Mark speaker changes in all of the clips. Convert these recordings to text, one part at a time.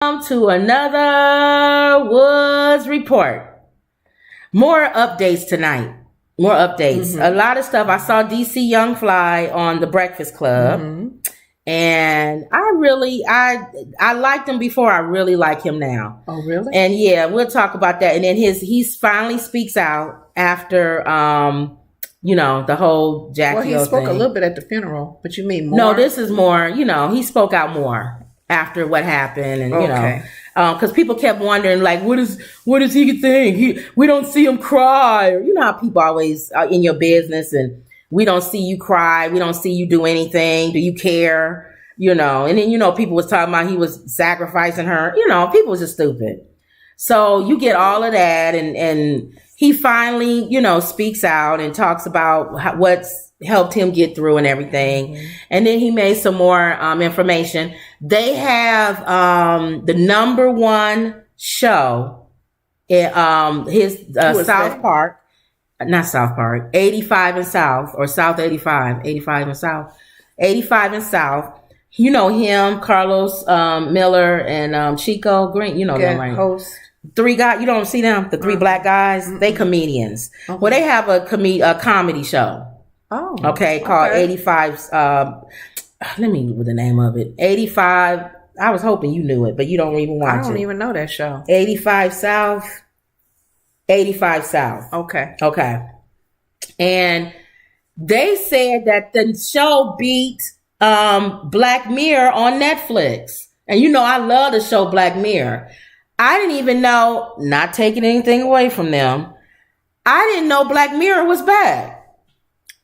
Speaker 1: To another Woods Report. More updates tonight. More updates. A lot of stuff. I saw DC Young Fly on The Breakfast Club. And I liked him before. I really like him now.
Speaker 2: Oh, really?
Speaker 1: And yeah, we'll talk about that. And then he finally speaks out after, the whole Jacky
Speaker 2: Well, he spoke
Speaker 1: thing.
Speaker 2: a little bit at the funeral, but you mean more?
Speaker 1: No, this is more, he spoke out more after what happened. And, because people kept wondering, like, what does he think? We don't see him cry. Or, you know how people always are in your business and we don't see you cry. We don't see you do anything. Do you care? And then, people was talking about he was sacrificing her. People was just stupid. So you get all of that. And he finally, speaks out and talks about what's helped him get through and everything. And then he made some more information. They have the number one show in his South Park. Not South Park, 85 and South, or South 85, 85 and South. 85 and South. You know him, Carlos Miller, and Chico Green. You know them, right?
Speaker 2: Host.
Speaker 1: Three guys, you don't see them? The three black guys? They comedians. Okay. Well, they have a comedy show.
Speaker 2: Oh.
Speaker 1: Okay, called 85. Let me with the name of it. 85. I was hoping you knew it, but you don't even watch it.
Speaker 2: I don't even know that show.
Speaker 1: 85 South. 85 South. Okay. And they said that the show beat Black Mirror on Netflix. And I love the show Black Mirror. I didn't even know, not taking anything away from them, I didn't know Black Mirror was back.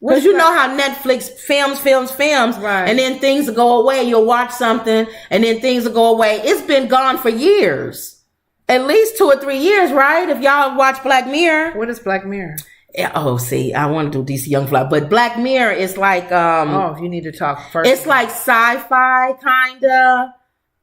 Speaker 1: Because you know how Netflix films,
Speaker 2: right.
Speaker 1: And then things will go away. You'll watch something, and then things will go away. It's been gone for years. At least 2 or 3 years, right? If y'all watch Black Mirror.
Speaker 2: What is Black Mirror?
Speaker 1: Oh, see, I want to do DC Young Fly, but Black Mirror is like
Speaker 2: you need to talk first.
Speaker 1: It's like sci-fi kinda.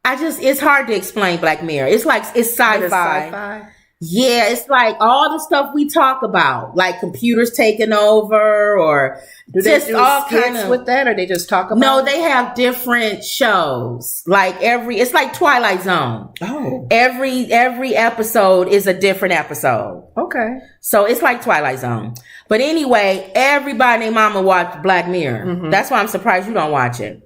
Speaker 1: It's hard to explain Black Mirror. It's sci-fi.
Speaker 2: What is sci-fi?
Speaker 1: Yeah, it's like all the stuff we talk about, like computers taking over, or
Speaker 2: do they do all skits with that, or they just talk about?
Speaker 1: No, they have different shows. It's like Twilight Zone.
Speaker 2: Oh,
Speaker 1: every episode is a different episode.
Speaker 2: Okay,
Speaker 1: so it's like Twilight Zone. But anyway, everybody and their mama watch Black Mirror. That's why I'm surprised you don't watch it.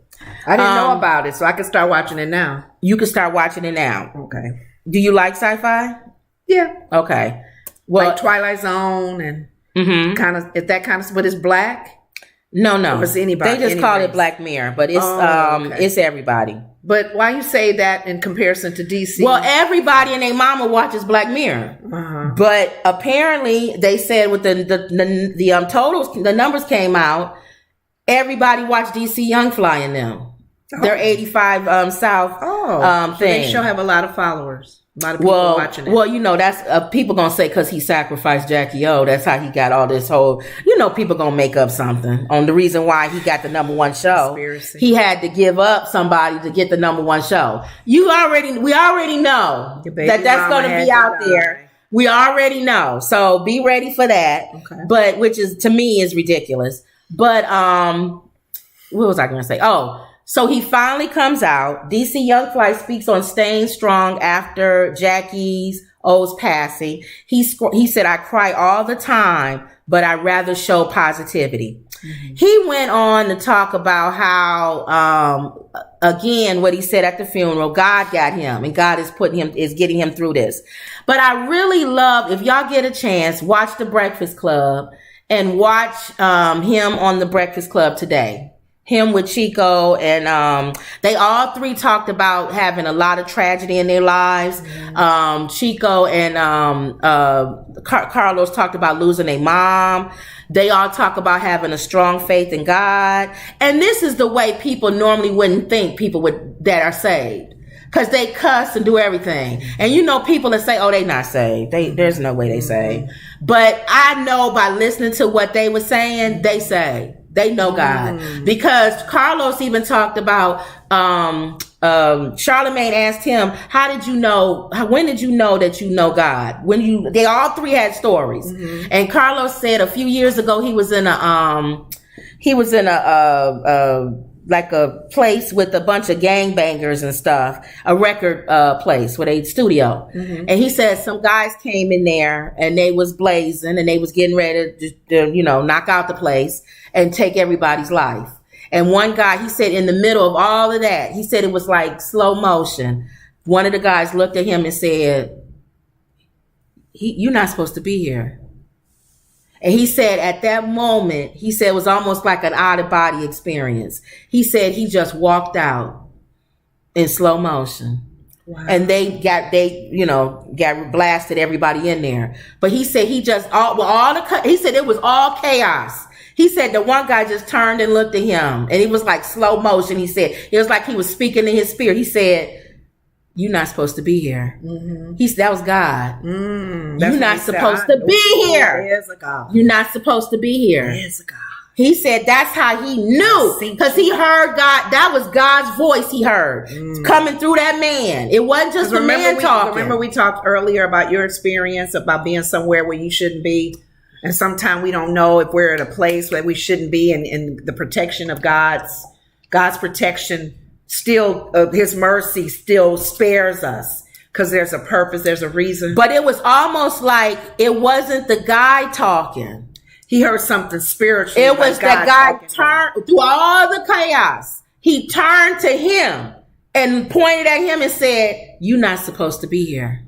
Speaker 2: I didn't know about it, so I can start watching it now.
Speaker 1: You can start watching it now.
Speaker 2: Okay.
Speaker 1: Do you like sci-fi?
Speaker 2: Yeah.
Speaker 1: Okay. Well,
Speaker 2: like Twilight Zone and kind of, if that kind of, but it's black?
Speaker 1: No.
Speaker 2: Or it's anybody.
Speaker 1: They just call it Black Mirror, but it's it's everybody.
Speaker 2: But why you say that in comparison to DC?
Speaker 1: Well, everybody and their mama watches Black Mirror. But apparently they said with the totals, the numbers came out, everybody watched DC Young Fly in them. They're 85 South thing.
Speaker 2: They sure have a lot of followers. A lot of people watching it.
Speaker 1: Well, that's people gonna say because he sacrificed Jacky O. That's how he got all this whole. People gonna make up something on the reason why he got the number one show.
Speaker 2: Conspiracy.
Speaker 1: He had to give up somebody to get the number one show. We already know that's gonna be out there. We already know, so be ready for that.
Speaker 2: Okay.
Speaker 1: But which is to me is ridiculous. But what was I gonna say? So he finally comes out. DC Young Fly speaks on staying strong after Jackie O's passing. He said, I cry all the time, but I'd rather show positivity. He went on to talk about how, again, what he said at the funeral, God got him and God is getting him through this. But I really love, if y'all get a chance, watch The Breakfast Club and watch him on The Breakfast Club today. Him with Chico, and they all three talked about having a lot of tragedy in their lives. Chico and Carlos talked about losing their mom. They all talk about having a strong faith in God. And this is the way people normally wouldn't think people that are saved. Because they cuss and do everything. And people that say, they not saved. There's no way they saved. But I know by listening to what they were saying, they saved. They know God. Because Carlos even talked about, Charlemagne asked him, when did you know that you know God? They all three had stories. And Carlos said a few years ago, he was in a like a place with a bunch of gangbangers and stuff, a record place with a studio. And he said some guys came in there and they was blazing and they was getting ready to knock out the place and take everybody's life. And one guy, he said in the middle of all of that, he said it was like slow motion. One of the guys looked at him and said, you're not supposed to be here. And he said at that moment, he said it was almost like an out-of-body experience. He said he just walked out in slow motion. Wow. And they got blasted everybody in there. But he said he said it was all chaos. He said the one guy just turned and looked at him, and it was like slow motion. He said it was like he was speaking in his spirit. He said, you're not supposed to be here. That was God. You're not supposed to be here.
Speaker 2: There's a God.
Speaker 1: You're not supposed to be here.
Speaker 2: There's a God.
Speaker 1: He said that's how he knew, because he heard God. That was God's voice he heard coming through that man. It wasn't just a man talking.
Speaker 2: Remember we talked earlier about your experience about being somewhere where you shouldn't be. And sometimes we don't know if we're at a place where we shouldn't be, and the protection of God's protection still, his mercy still spares us, because there's a purpose, there's a reason.
Speaker 1: But it was almost like it wasn't the guy talking.
Speaker 2: He heard something spiritual.
Speaker 1: It was the guy turned through all the chaos. He turned to him and pointed at him and said, you're not supposed to be here.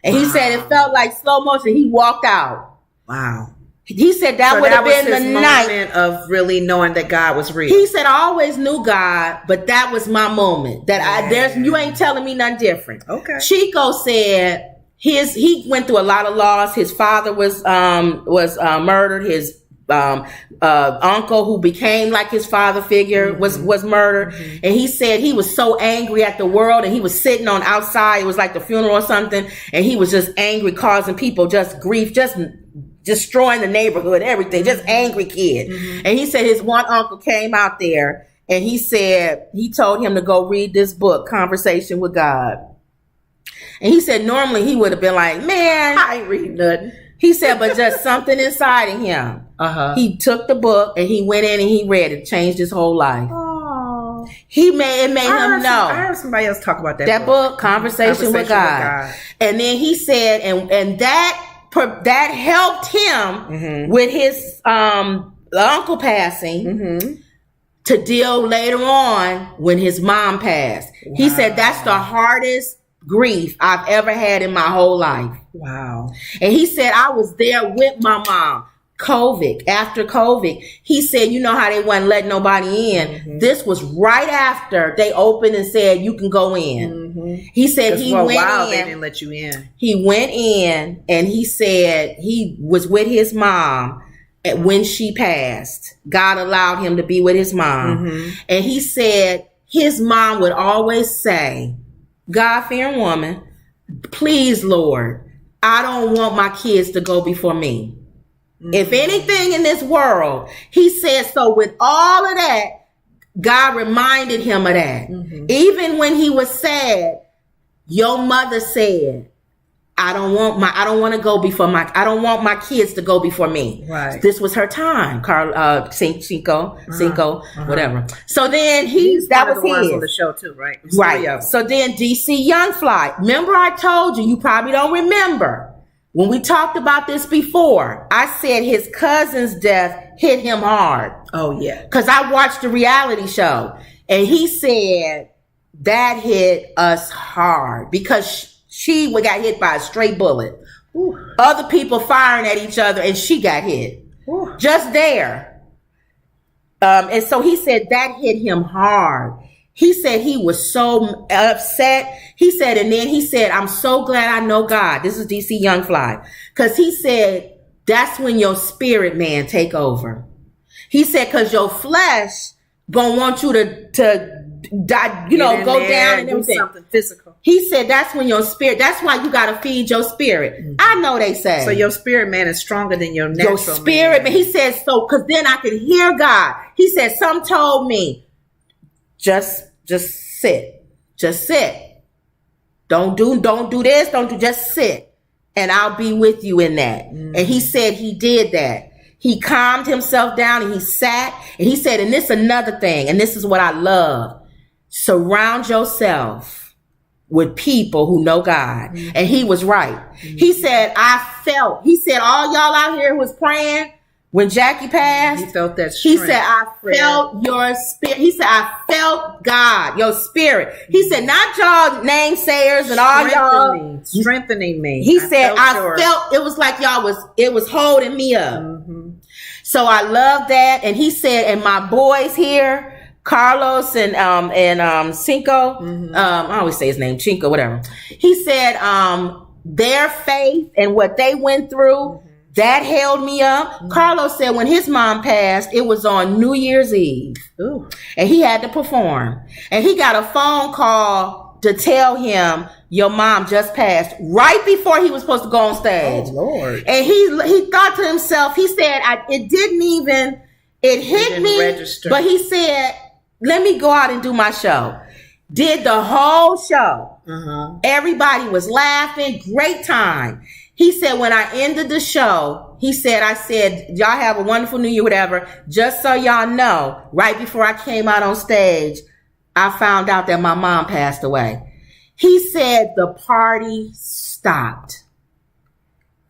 Speaker 1: And he said it felt like slow motion. He walked out.
Speaker 2: Wow.
Speaker 1: He said that would have been the night
Speaker 2: of really knowing that God was real.
Speaker 1: He said, I always knew God, but that was my moment. You ain't telling me nothing different.
Speaker 2: Okay.
Speaker 1: Chico said he went through a lot of loss. His father was murdered. His uncle, who became like his father figure, was murdered. And he said he was so angry at the world, and he was sitting on outside. It was like the funeral or something, and he was just angry, causing people just grief, just destroying the neighborhood, everything, just angry kid. And he said his one uncle came out there, and he said he told him to go read this book, Conversation with God. And he said normally he would have been like, man,
Speaker 2: I ain't reading nothing.
Speaker 1: He said, but just something inside of him. He took the book and he went in and he read it, changed his whole life.
Speaker 2: Oh.
Speaker 1: It made him know.
Speaker 2: I heard somebody else talk about that book,
Speaker 1: Conversation with God. And then he said, and that helped him with his uncle passing to deal later on when his mom passed. Wow. He said that's the hardest grief I've ever had in my whole life.
Speaker 2: Wow.
Speaker 1: And he said I was there with my mom. After COVID, he said, you know how they wouldn't let nobody in. This was right after they opened and said you can go in. He said he went in.
Speaker 2: They didn't let you in.
Speaker 1: He went in and he said he was with his mom when she passed. God allowed him to be with his mom. And he said his mom would always say, God-fearing woman, please, Lord, I don't want my kids to go before me. If anything in this world, he said, so with all of that, God reminded him of that. Even when he was sad, your mother said, I don't want my kids to go before me.
Speaker 2: Right.
Speaker 1: This was her time, Cinco, whatever. So then that was
Speaker 2: the ones
Speaker 1: his
Speaker 2: on the show too, right?
Speaker 1: Right. So then DC Young Fly. Remember I told you probably don't remember. When we talked about this before, I said his cousin's death hit him hard.
Speaker 2: Oh, yeah. Because
Speaker 1: I watched the reality show, and he said that hit us hard because she got hit by a stray bullet. Ooh. Other people firing at each other, and she got hit. Ooh. Just there. And so he said that hit him hard. He said he was so upset. He said, and then he said, I'm so glad I know God. This is DC Young Fly. Because he said, that's when your spirit man take over. He said, because your flesh gonna want you to die, go down and everything.
Speaker 2: Something physical.
Speaker 1: He said, that's when your spirit, that's why you got to feed your spirit. I know they say.
Speaker 2: So your spirit man is stronger than your natural man.
Speaker 1: Your spirit man. He said, so, because then I could hear God. He said, some told me, just sit. Just sit. Don't do this. Just sit. And I'll be with you in that. And he said he did that. He calmed himself down and he sat and he said, and this is another thing, and this is what I love. Surround yourself with people who know God. Mm-hmm. And he was right. Mm-hmm. He said, he said, all y'all out here who was praying when Jacky passed,
Speaker 2: he felt that strength.
Speaker 1: He said, I felt your spirit. He said, I felt God, your spirit. He said, not y'all namesayers and all y'all.
Speaker 2: Strengthening me.
Speaker 1: He said, I felt, it was like it was holding me up. Mm-hmm. So I love that. And he said, and my boys here, Carlos and Cinco, mm-hmm. I always say his name, Chinko, whatever. He said, their faith and what they went through, mm-hmm. that held me up. Mm-hmm. Carlos said when his mom passed, it was on New Year's Eve. Ooh. And he had to perform. And he got a phone call to tell him, your mom just passed, right before he was supposed to go on stage.
Speaker 2: Oh, Lord.
Speaker 1: And he thought to himself, he said, it hit me, register. But he said, let me go out and do my show. Did the whole show. Uh-huh. Everybody was laughing. Great time. He said, when I ended the show, I said, y'all have a wonderful New Year, whatever. Just so y'all know, right before I came out on stage, I found out that my mom passed away. He said the party stopped.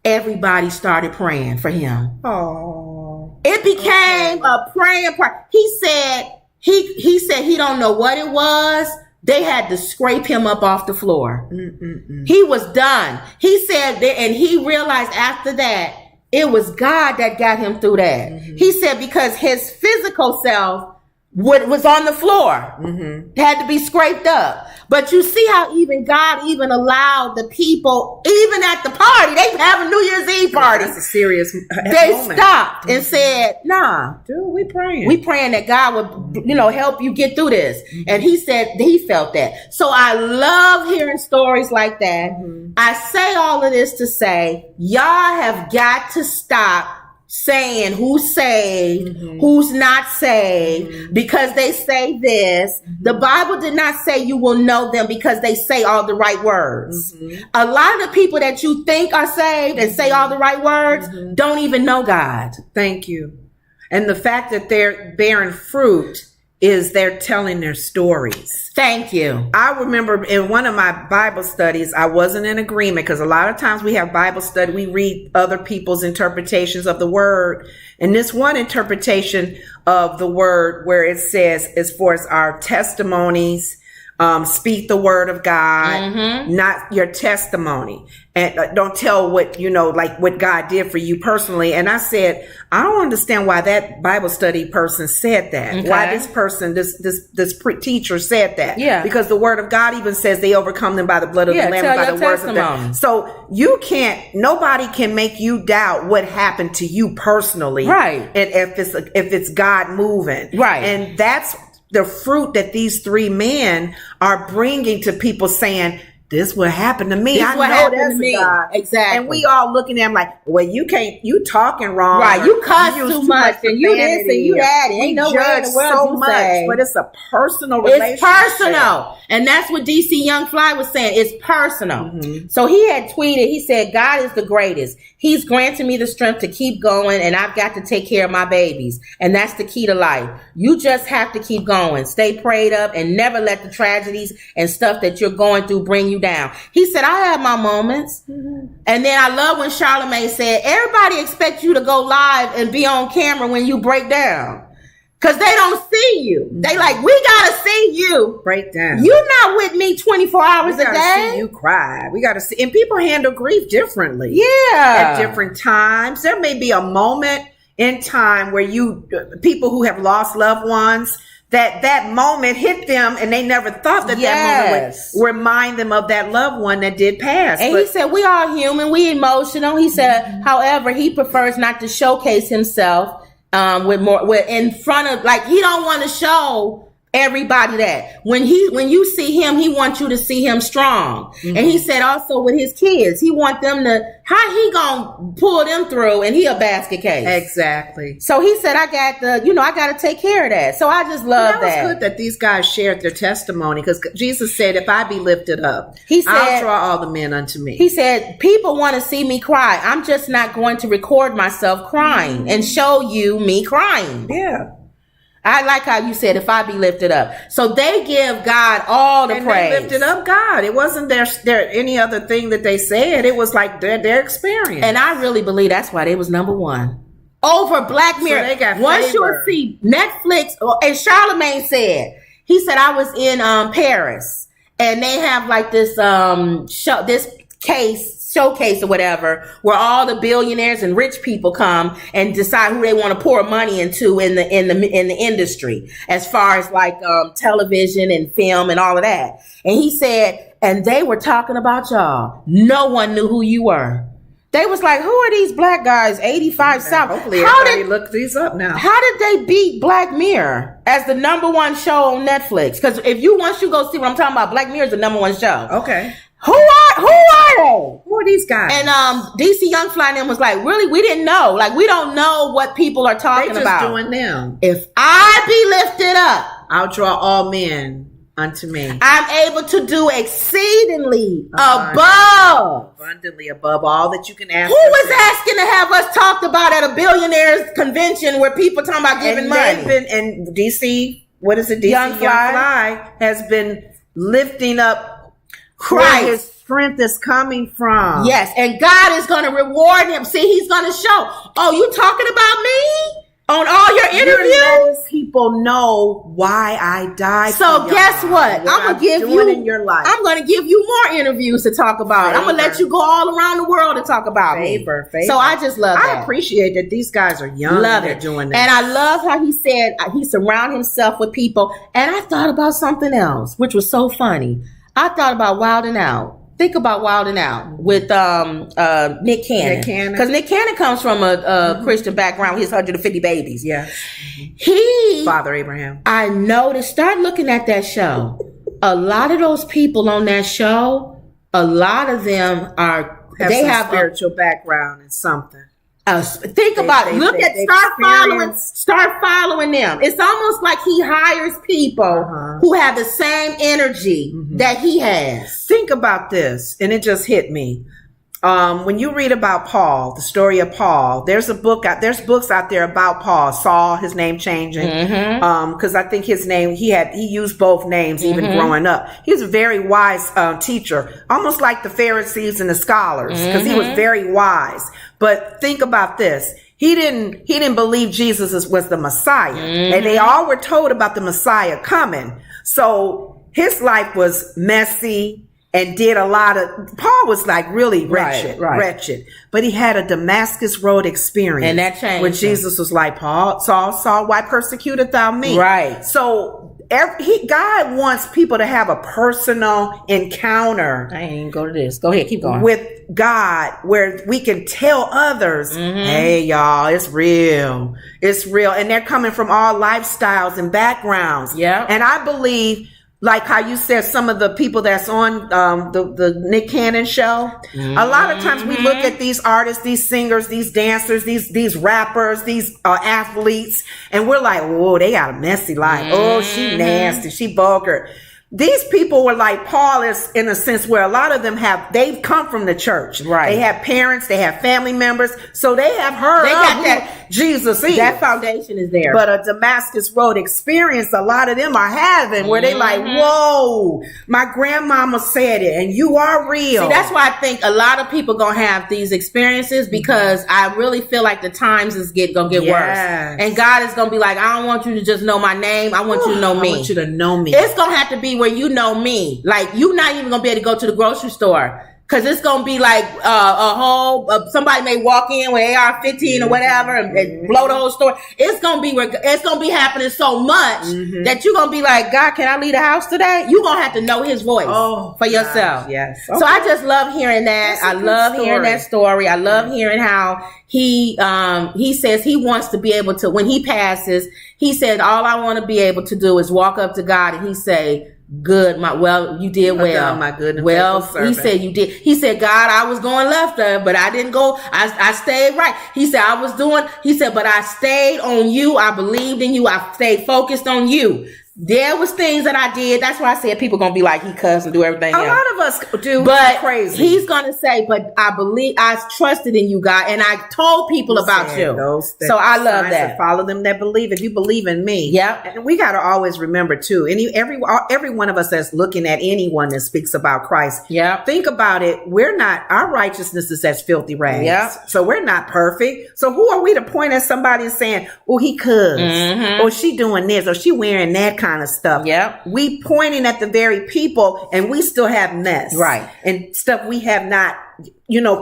Speaker 1: Everybody started praying for him. Oh. It became a praying party. He said he don't know what it was. They had to scrape him up off the floor. Mm-mm-mm. He was done. He said that, and he realized after that, it was God that got him through that. Mm-hmm. He said because his physical self was on the floor. Mm-hmm. Had to be scraped up. But you see how even God even allowed the people, even at the party, they have a New Year's Eve party.
Speaker 2: That's a serious
Speaker 1: They moment. Stopped and said, nah.
Speaker 2: Dude, we praying.
Speaker 1: We praying that God would, help you get through this. Mm-hmm. And he said he felt that. So I love hearing stories like that. Mm-hmm. I say all of this to say, y'all have got to stop saying who's saved, mm-hmm. who's not saved, mm-hmm. because they say this. Mm-hmm. The Bible did not say you will know them because they say all the right words. Mm-hmm. A lot of the people that you think are saved and say all the right words mm-hmm. don't even know God.
Speaker 2: Thank you. And the fact that they're bearing fruit is they're telling their stories.
Speaker 1: Thank you.
Speaker 2: I remember in one of my Bible studies, I wasn't in agreement because a lot of times we have Bible study, we read other people's interpretations of the word. And this one interpretation of the word where it says, as far as our testimonies, speak the word of God, mm-hmm. not your testimony. And don't tell what, like what God did for you personally. And I said, I don't understand why that Bible study person said that. Okay. Why this person, this teacher said that. Yeah. Because the word of God even says they overcome them by the blood of the Lamb and by the words of them. So nobody can make you doubt what happened to you personally.
Speaker 1: Right.
Speaker 2: And if it's God moving.
Speaker 1: Right.
Speaker 2: And that's the fruit that these three men are bringing to people saying, this what happened to me.
Speaker 1: I know that's God. Exactly.
Speaker 2: And we all looking at him like, well, you talking wrong.
Speaker 1: Right. You cuss too much and you this and you that. Ain't no way in the world
Speaker 2: so much.
Speaker 1: Say.
Speaker 2: But it's a personal relationship.
Speaker 1: It's personal. And that's what DC Young Fly was saying. It's personal. Mm-hmm. So he had tweeted, he said, God is the greatest. He's granted me the strength to keep going and I've got to take care of my babies. And that's the key to life. You just have to keep going. Stay prayed up and never let the tragedies and stuff that you're going through bring you down. He said, I have my moments. Mm-hmm. And then I love when Charlamagne said, everybody expects you to go live and be on camera when you break down. Because they don't see you. They like, we got to see you.
Speaker 2: Break down.
Speaker 1: You're not with me 24 hours a day. We got
Speaker 2: to see you cry. We got to see. And people handle grief differently.
Speaker 1: Yeah.
Speaker 2: At different times. There may be a moment in time where people who have lost loved ones, that moment hit them and they never thought that moment would remind them of that loved one that did pass.
Speaker 1: And he said, we are human, we emotional. He said, mm-hmm. however, he prefers not to showcase himself with in front of, like, he don't want to show everybody that. When you see him, he wants you to see him strong. Mm-hmm. And he said also with his kids, he want them to, how he gonna pull them through, and he a basket case.
Speaker 2: Exactly.
Speaker 1: So he said, I got to take care of that. So I just love that.
Speaker 2: It's good that these guys shared their testimony, because Jesus said, if I be lifted up,
Speaker 1: he said,
Speaker 2: I'll draw all the men unto me.
Speaker 1: He said, people want to see me cry. I'm just not going to record myself crying and show you me crying.
Speaker 2: Yeah.
Speaker 1: I like how you said, if I be lifted up. So they give God all the praise.
Speaker 2: They lifted up God. It wasn't their any other thing that they said. It was like their experience.
Speaker 1: And I really believe that's why they was number one. Over Black Mirror.
Speaker 2: So they got
Speaker 1: Once
Speaker 2: favor.
Speaker 1: you see Netflix, and Charlemagne said, he said, I was in Paris, and they have like this showcase or whatever, where all the billionaires and rich people come and decide who they want to pour money into in the industry, as far as like television and film and all of that. And he said, and they were talking about y'all. No one knew who you were. They was like, who are these black guys? 85 South.
Speaker 2: Hopefully everybody look these up now.
Speaker 1: How did they beat Black Mirror as the number one show on Netflix? Because once you go see what I'm talking about, Black Mirror is the number one show.
Speaker 2: Okay.
Speaker 1: Who are they?
Speaker 2: Who are these guys?
Speaker 1: And DC Young Fly and them was like, really, we didn't know. Like, we don't know what people are talking about.
Speaker 2: They just doing them.
Speaker 1: If I be lifted up,
Speaker 2: I'll draw all men unto me.
Speaker 1: I'm able to do exceedingly abundantly
Speaker 2: above all that you can ask.
Speaker 1: Who was asking to have us talked about at a billionaires convention where people talking about giving money?
Speaker 2: And DC, what is it? DC Young Fly has been lifting up Christ. Where his strength is coming from.
Speaker 1: Yes, and God is going to reward him. See, he's going to show. Oh, you talking about me? On all your interviews?
Speaker 2: You're letting people know why I died.
Speaker 1: So guess what? I'm going to give you
Speaker 2: in your life.
Speaker 1: I'm going to give you more interviews to talk about.
Speaker 2: Favor.
Speaker 1: I'm going to let you go all around the world to talk about
Speaker 2: favor.
Speaker 1: So I just love that.
Speaker 2: I appreciate that these guys are young.
Speaker 1: Love
Speaker 2: and
Speaker 1: it.
Speaker 2: Doing this.
Speaker 1: And I love how he said he surrounded himself with people. And I thought about something else, which was so funny. I thought about Wildin' Out. Think about Wildin' Out with Nick Cannon. Because Nick Cannon comes from a Christian background with his 150 babies.
Speaker 2: Yeah. Father Abraham.
Speaker 1: I noticed, start looking at that show. A lot of those people on that show, a lot of them have
Speaker 2: a spiritual background and something.
Speaker 1: Think about it. Look at start following them. It's almost like he hires people who have the same energy that he has.
Speaker 2: Think about this, and it just hit me. When you read about Paul, the story of Paul, there's books out there about Paul, Saul, his name changing. Because I think his name, he used both names even growing up. He was a very wise teacher, almost like the Pharisees and the scholars, because he was very wise. But think about this. He didn't believe Jesus was the Messiah. And they all were told about the Messiah coming. So his life was messy and did a lot of, Paul was like really wretched. But he had a Damascus Road experience.
Speaker 1: And that changed.
Speaker 2: When Jesus was like, Saul, why persecuteth thou me?
Speaker 1: Right.
Speaker 2: So God wants people to have a personal encounter.
Speaker 1: I ain't go to this. Go ahead, keep going.
Speaker 2: With God, where we can tell others, hey, y'all, it's real. It's real. And they're coming from all lifestyles and backgrounds.
Speaker 1: Yeah.
Speaker 2: And I believe, like how you said, some of the people that's on the Nick Cannon show, a lot of times we look at these artists, these singers, these dancers, these rappers, these athletes, and we're like, whoa, they got a messy life. Oh, she nasty, she vulgar. These people were like Paul is, in a sense, where a lot of them they've come from the church. Right. They have parents, they have family members, so they have heard that Jesus is.
Speaker 1: That foundation is there.
Speaker 2: But a Damascus Road experience, a lot of them are having, where they like, whoa, my grandmama said it, and you are real.
Speaker 1: See, that's why I think a lot of people gonna have these experiences, because I really feel like the times is gonna get worse. And God is gonna be like, I don't want you to just know my name, I want you to know me.
Speaker 2: I want you to know me.
Speaker 1: It's gonna have to be where you know me. Like, you're not even gonna be able to go to the grocery store, because it's gonna be like somebody may walk in with AR-15 or whatever and blow the whole store. It's gonna be happening so much that you're gonna be like, God, can I leave the house today? You're gonna have to know his voice for yourself.
Speaker 2: Yes.
Speaker 1: Okay. So I just love hearing that. I love hearing that story. I love hearing how he says he wants to be able to, when he passes, He said, all I want to be able to do is walk up to God and he say, good, you did well.
Speaker 2: My good and
Speaker 1: well,
Speaker 2: faithful servant.
Speaker 1: he said you did. He said, God, I was going left there, but I didn't go. I stayed right. He said, but I stayed on you. I believed in you. I stayed focused on you. There was things that I did. That's why I said people gonna be like, he cussed and do everything else.
Speaker 2: A lot of us do,
Speaker 1: but
Speaker 2: crazy.
Speaker 1: He's gonna say, but I trusted in you, God, and I told people about you. So I love that.
Speaker 2: Follow them that believe. If you believe in me, and we gotta always remember too. And every one of us that's looking at anyone that speaks about Christ, think about it. Our righteousness is as filthy rags. So we're not perfect. So who are we to point at somebody and saying, "Oh, he cussed," or she doing this, or she wearing that kind of stuff. We pointing at the very people, and we still have mess, right? And stuff we have not,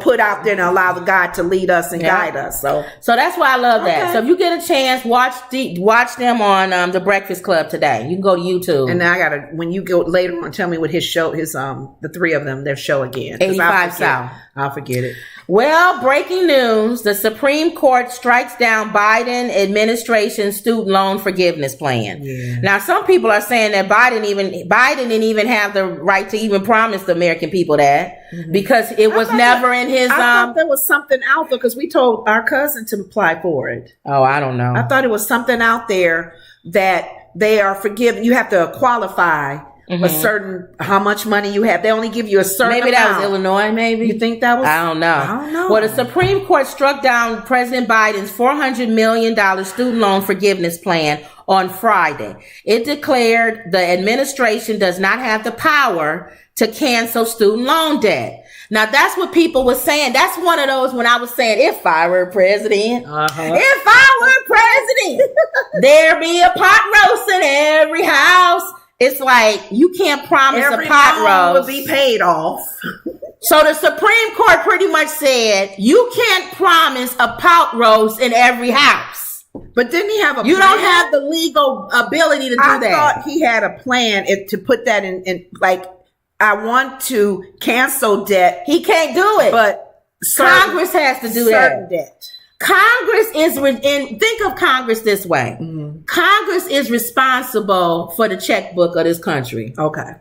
Speaker 2: put out there and allow the God to lead us and guide us. So
Speaker 1: that's why I love that. So if you get a chance, watch them on the Breakfast Club today. You can go to YouTube.
Speaker 2: And now when you go later on, tell me what his show, the three of them, their show again.
Speaker 1: 85 South.
Speaker 2: I'll forget it.
Speaker 1: Well, breaking news, the Supreme Court strikes down Biden administration student loan forgiveness plan. Now, some people are saying that Biden didn't even have the right to even promise the American people that because it was never in his... I
Speaker 2: thought there was something out there because we told our cousin to apply for it.
Speaker 1: Oh, I don't know.
Speaker 2: I thought it was something out there that they are forgiven. You have to qualify a certain, how much money you have. They only give you a certain
Speaker 1: amount. Maybe that was Illinois, maybe?
Speaker 2: You think that was?
Speaker 1: I don't know. Well, the Supreme Court struck down President Biden's $400 million student loan forgiveness plan on Friday. It declared the administration does not have the power to cancel student loan debt. Now, that's what people were saying. That's one of those when I was saying, if I were president, if I were president, there'd be a pot roast in every house. It's like, you can't promise a pot roast
Speaker 2: would be paid off.
Speaker 1: So the Supreme Court pretty much said, you can't promise a pot roast in every house.
Speaker 2: But didn't he have a plan?
Speaker 1: You don't have the legal ability to do that.
Speaker 2: I thought he had a plan to put that in like, I want to cancel debt.
Speaker 1: He can't do it.
Speaker 2: But
Speaker 1: Congress has to do that.
Speaker 2: Debt.
Speaker 1: Congress think of Congress this way. Congress is responsible for the checkbook of this country.
Speaker 2: Okay.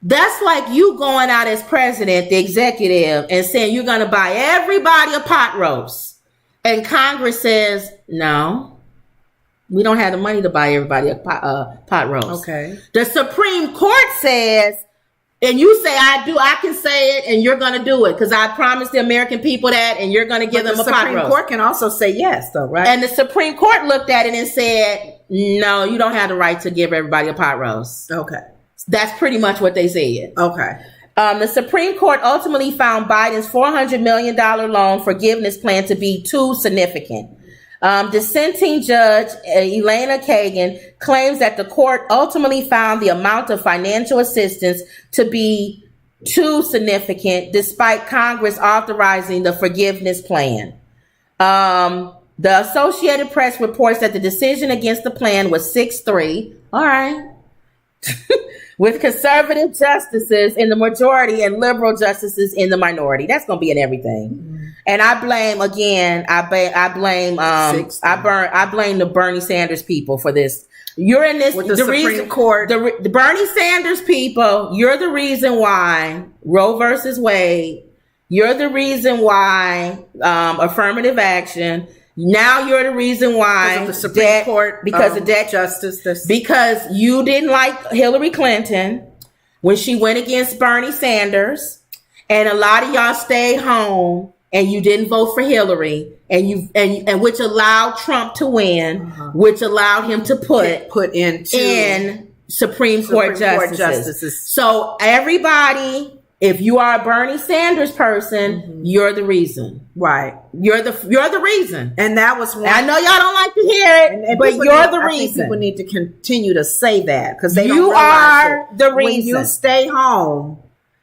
Speaker 1: That's like you going out as president, the executive, and saying you're going to buy everybody a pot roast. And Congress says, no, we don't have the money to buy everybody a pot roast.
Speaker 2: Okay.
Speaker 1: The Supreme Court says, and you say, I can say it, and you're going to do it because I promised the American people that, and you're going to give them a pot roast.
Speaker 2: The Supreme Court can also say yes, though, right?
Speaker 1: And the Supreme Court looked at it and said, no, you don't have the right to give everybody a pot roast.
Speaker 2: Okay.
Speaker 1: That's pretty much what they said.
Speaker 2: Okay.
Speaker 1: The Supreme Court ultimately found Biden's $400 million loan forgiveness plan to be too significant. Dissenting Judge Elena Kagan claims that the court ultimately found the amount of financial assistance to be too significant, despite Congress authorizing the forgiveness plan. The Associated Press reports that the decision against the plan was 6-3. All right. With conservative justices in the majority and liberal justices in the minority. That's going to be in everything. And I blame the Bernie Sanders people for this. You're in this
Speaker 2: with the Supreme Court.
Speaker 1: The Bernie Sanders people, you're the reason why Roe versus Wade, you're the reason why affirmative action. Now you're the reason why
Speaker 2: because of the Supreme Court,
Speaker 1: because of debt
Speaker 2: justice.
Speaker 1: Because you didn't like Hillary Clinton when she went against Bernie Sanders, and a lot of y'all stayed home and you didn't vote for Hillary, and which allowed Trump to win, which allowed him to put in Supreme Court justices. So everybody. If you are a Bernie Sanders person, you're the reason.
Speaker 2: Right.
Speaker 1: You're the reason.
Speaker 2: And that was one.
Speaker 1: I know y'all don't like to hear it, but you're the reason.
Speaker 2: I think people need to continue to say that because they
Speaker 1: you
Speaker 2: don't realize
Speaker 1: are the reason.
Speaker 2: When you stay home,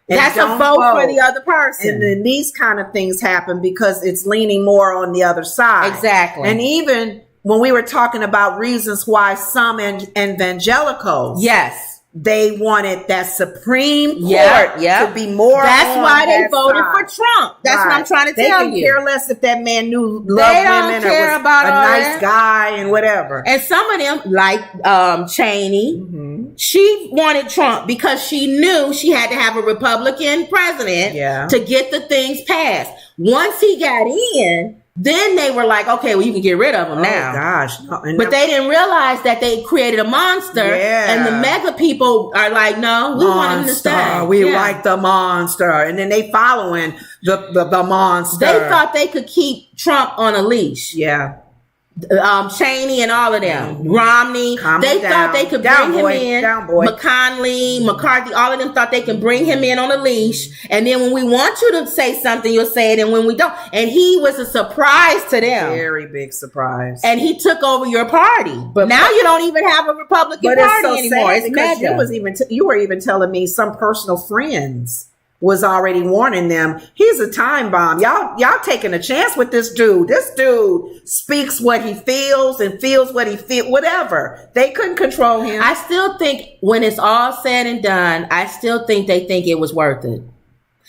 Speaker 1: that's a vote for the other person.
Speaker 2: And then these kind of things happen because it's leaning more on the other side.
Speaker 1: Exactly.
Speaker 2: And even when we were talking about reasons why some evangelicals.
Speaker 1: Yes.
Speaker 2: they wanted that Supreme Court to be more.
Speaker 1: That's why they voted
Speaker 2: side.
Speaker 1: for Trump. That's what I'm trying to tell you.
Speaker 2: They can care less if that man loved women
Speaker 1: don't care
Speaker 2: or was
Speaker 1: about
Speaker 2: a
Speaker 1: all
Speaker 2: nice
Speaker 1: that.
Speaker 2: guy and whatever.
Speaker 1: And some of them, like Cheney, she wanted Trump because she knew she had to have a Republican president to get the things passed. Once he got in, then they were like, okay, well, you can get rid of him now.
Speaker 2: Gosh. No,
Speaker 1: but they didn't realize that they created a monster. And the mega people are like, no, we want him to stay.
Speaker 2: We like the monster. And then they following the monster.
Speaker 1: They thought they could keep Trump on a leash.
Speaker 2: Yeah.
Speaker 1: Cheney and all of them, Romney, thought they could bring him in. McConnell, McCarthy, all of them thought they could bring him in on a leash. And then when we want you to say something, you'll say it. And when we don't, and he was a surprise to them.
Speaker 2: Very big surprise.
Speaker 1: And he took over your party. But now you don't even have a Republican party anymore. It's mega.
Speaker 2: You were even telling me some personal friends was already warning them, he's a time bomb. Y'all taking a chance with this dude. This dude speaks what he feels and feels what he feels, whatever. They couldn't control him.
Speaker 1: I still think when it's all said and done, I still think they think it was worth it.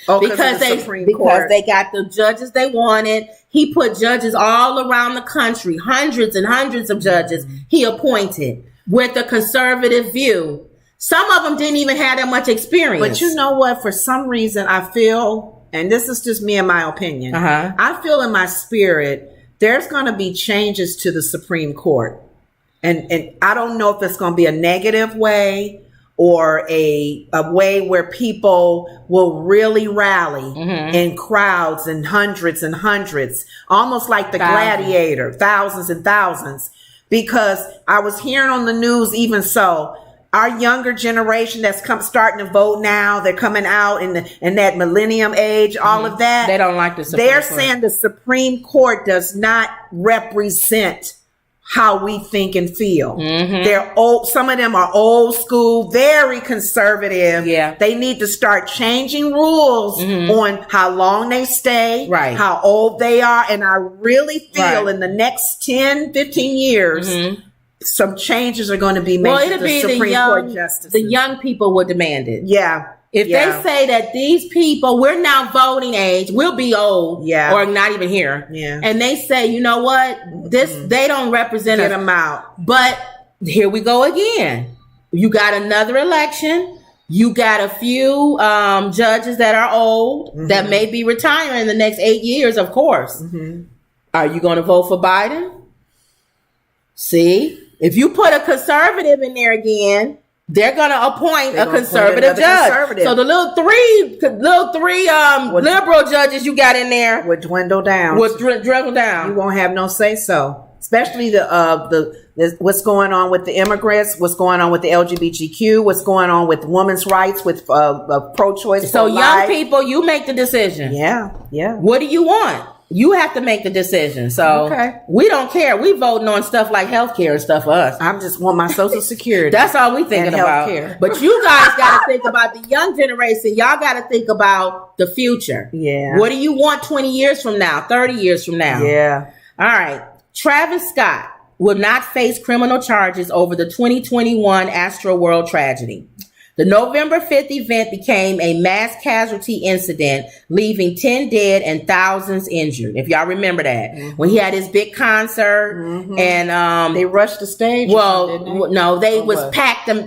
Speaker 1: Because they got the judges they wanted. He put judges all around the country, hundreds and hundreds of judges he appointed with a conservative view. Some of them didn't even have that much experience.
Speaker 2: But you know what? For some reason, I feel, and this is just me and my opinion, I feel in my spirit, there's going to be changes to the Supreme Court. And I don't know if it's going to be a negative way or a way where people will really rally in crowds and hundreds, almost like the Gladiator, thousands and thousands. Because I was hearing on the news, even so, our younger generation that's starting to vote now, they're coming out in that millennium age, all of that.
Speaker 1: They don't like the Supreme Court.
Speaker 2: They're saying the Supreme Court does not represent how we think and feel. They're old. Some of them are old school, very conservative.
Speaker 1: Yeah.
Speaker 2: They need to start changing rules on how long they stay, how old they are. And I really feel in the next 10, 15 years, some changes are going to be made to the Supreme Court justices.
Speaker 1: The young people will demand it.
Speaker 2: Yeah.
Speaker 1: If they say that these people, we're now voting age, we'll be old or not even here.
Speaker 2: Yeah.
Speaker 1: And they say, you know what? They don't represent us.
Speaker 2: Get them out.
Speaker 1: But here we go again. You got another election. You got a few judges that are old that may be retiring in the next 8 years, of course. Are you going to vote for Biden? See? If you put a conservative in there again, they're going to appoint a conservative judge. So the little three liberal judges you got in there
Speaker 2: would dwindle down. You won't have no say so. Especially the what's going on with the immigrants, what's going on with the LGBTQ, what's going on with women's rights, with pro-choice.
Speaker 1: So young people, you make the decision.
Speaker 2: Yeah.
Speaker 1: What do you want? You have to make the decision. So we don't care. We voting on stuff like healthcare and stuff for us.
Speaker 2: I just want my Social Security.
Speaker 1: That's all we thinking about. Healthcare. But you guys got to think about the young generation. Y'all got to think about the future.
Speaker 2: Yeah.
Speaker 1: What do you want 20 years from now, 30 years from now?
Speaker 2: Yeah.
Speaker 1: All right. Travis Scott will not face criminal charges over the 2021 Astroworld tragedy. The November 5th event became a mass casualty incident, leaving 10 dead and thousands injured. If y'all remember that. When he had his big concert and
Speaker 2: they rushed the stage.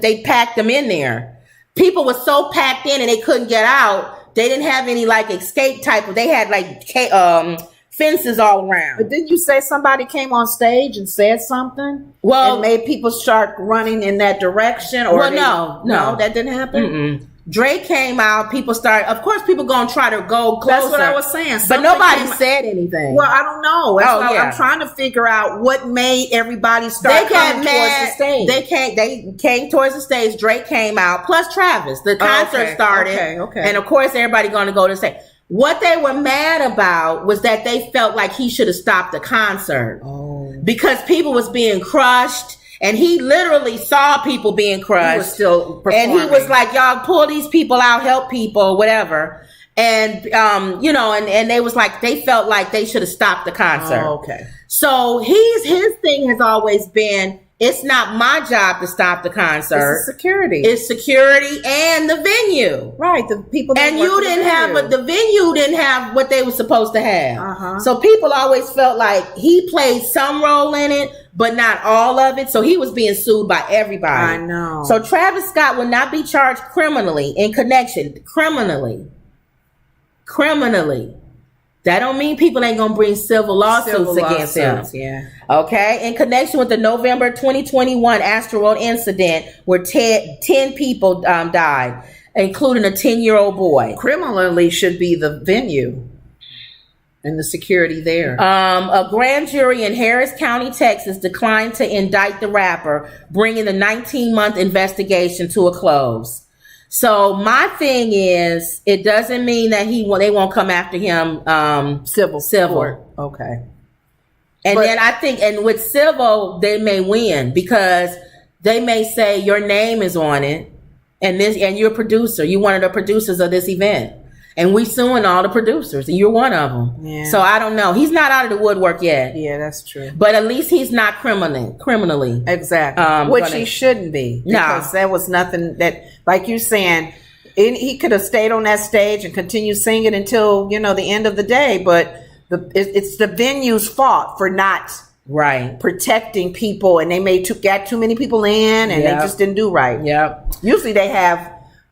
Speaker 1: They packed them in there. People were so packed in and they couldn't get out. They didn't have any like escape type of, they had like fences all around.
Speaker 2: But didn't you say somebody came on stage and said something?
Speaker 1: Well,
Speaker 2: and made people start running in that direction? Or no, that didn't happen. Drake came out. People of course, people gonna try to go closer. That's what I was saying.
Speaker 1: But nobody said anything.
Speaker 2: Well, I don't know. I'm trying to figure out what made everybody start coming towards the stage.
Speaker 1: They came towards the stage. Drake came out, plus Travis. The concert started. Okay. And of course, everybody gonna go to the stage. What they were mad about was that they felt like he should have stopped the concert because people was being crushed, and he literally saw people being crushed. He was
Speaker 2: still performing.
Speaker 1: And he was like, "Y'all pull these people out, help people, whatever." And and they was like, they felt like they should have stopped the concert.
Speaker 2: Oh, okay.
Speaker 1: So his thing has always been, it's not my job to stop the concert.
Speaker 2: It's security.
Speaker 1: It's security and the venue.
Speaker 2: Right. The people that
Speaker 1: and you didn't have the venue didn't have what they were supposed to have. So people always felt like he played some role in it, but not all of it. So he was being sued by everybody.
Speaker 2: I know.
Speaker 1: So Travis Scott will not be charged criminally in connection. Criminally. That don't mean people ain't gonna bring civil lawsuits against him.
Speaker 2: Yeah.
Speaker 1: Okay. In connection with the November 2021 asteroid incident where 10 people died, including a 10-year-old boy.
Speaker 2: Criminally should be the venue and the security there.
Speaker 1: A grand jury in Harris County, Texas, declined to indict the rapper, bringing the 19-month investigation to a close. So my thing is, it doesn't mean that they won't come after him.
Speaker 2: Civil.
Speaker 1: Okay. And then I think, and with civil, they may win because they may say your name is on it, and you're a producer. You're one of the producers of this event, and we suing all the producers, and you're one of them. Yeah. So I don't know. He's not out of the woodwork yet.
Speaker 2: Yeah, that's true.
Speaker 1: But at least he's not criminally.
Speaker 2: Exactly. Which he shouldn't be. Because there was nothing that, like you're saying, he could have stayed on that stage and continued singing until, the end of the day. But it's the venue's fault for not protecting people. And they got too many people in and they just didn't do right.
Speaker 1: Yep.
Speaker 2: Usually they have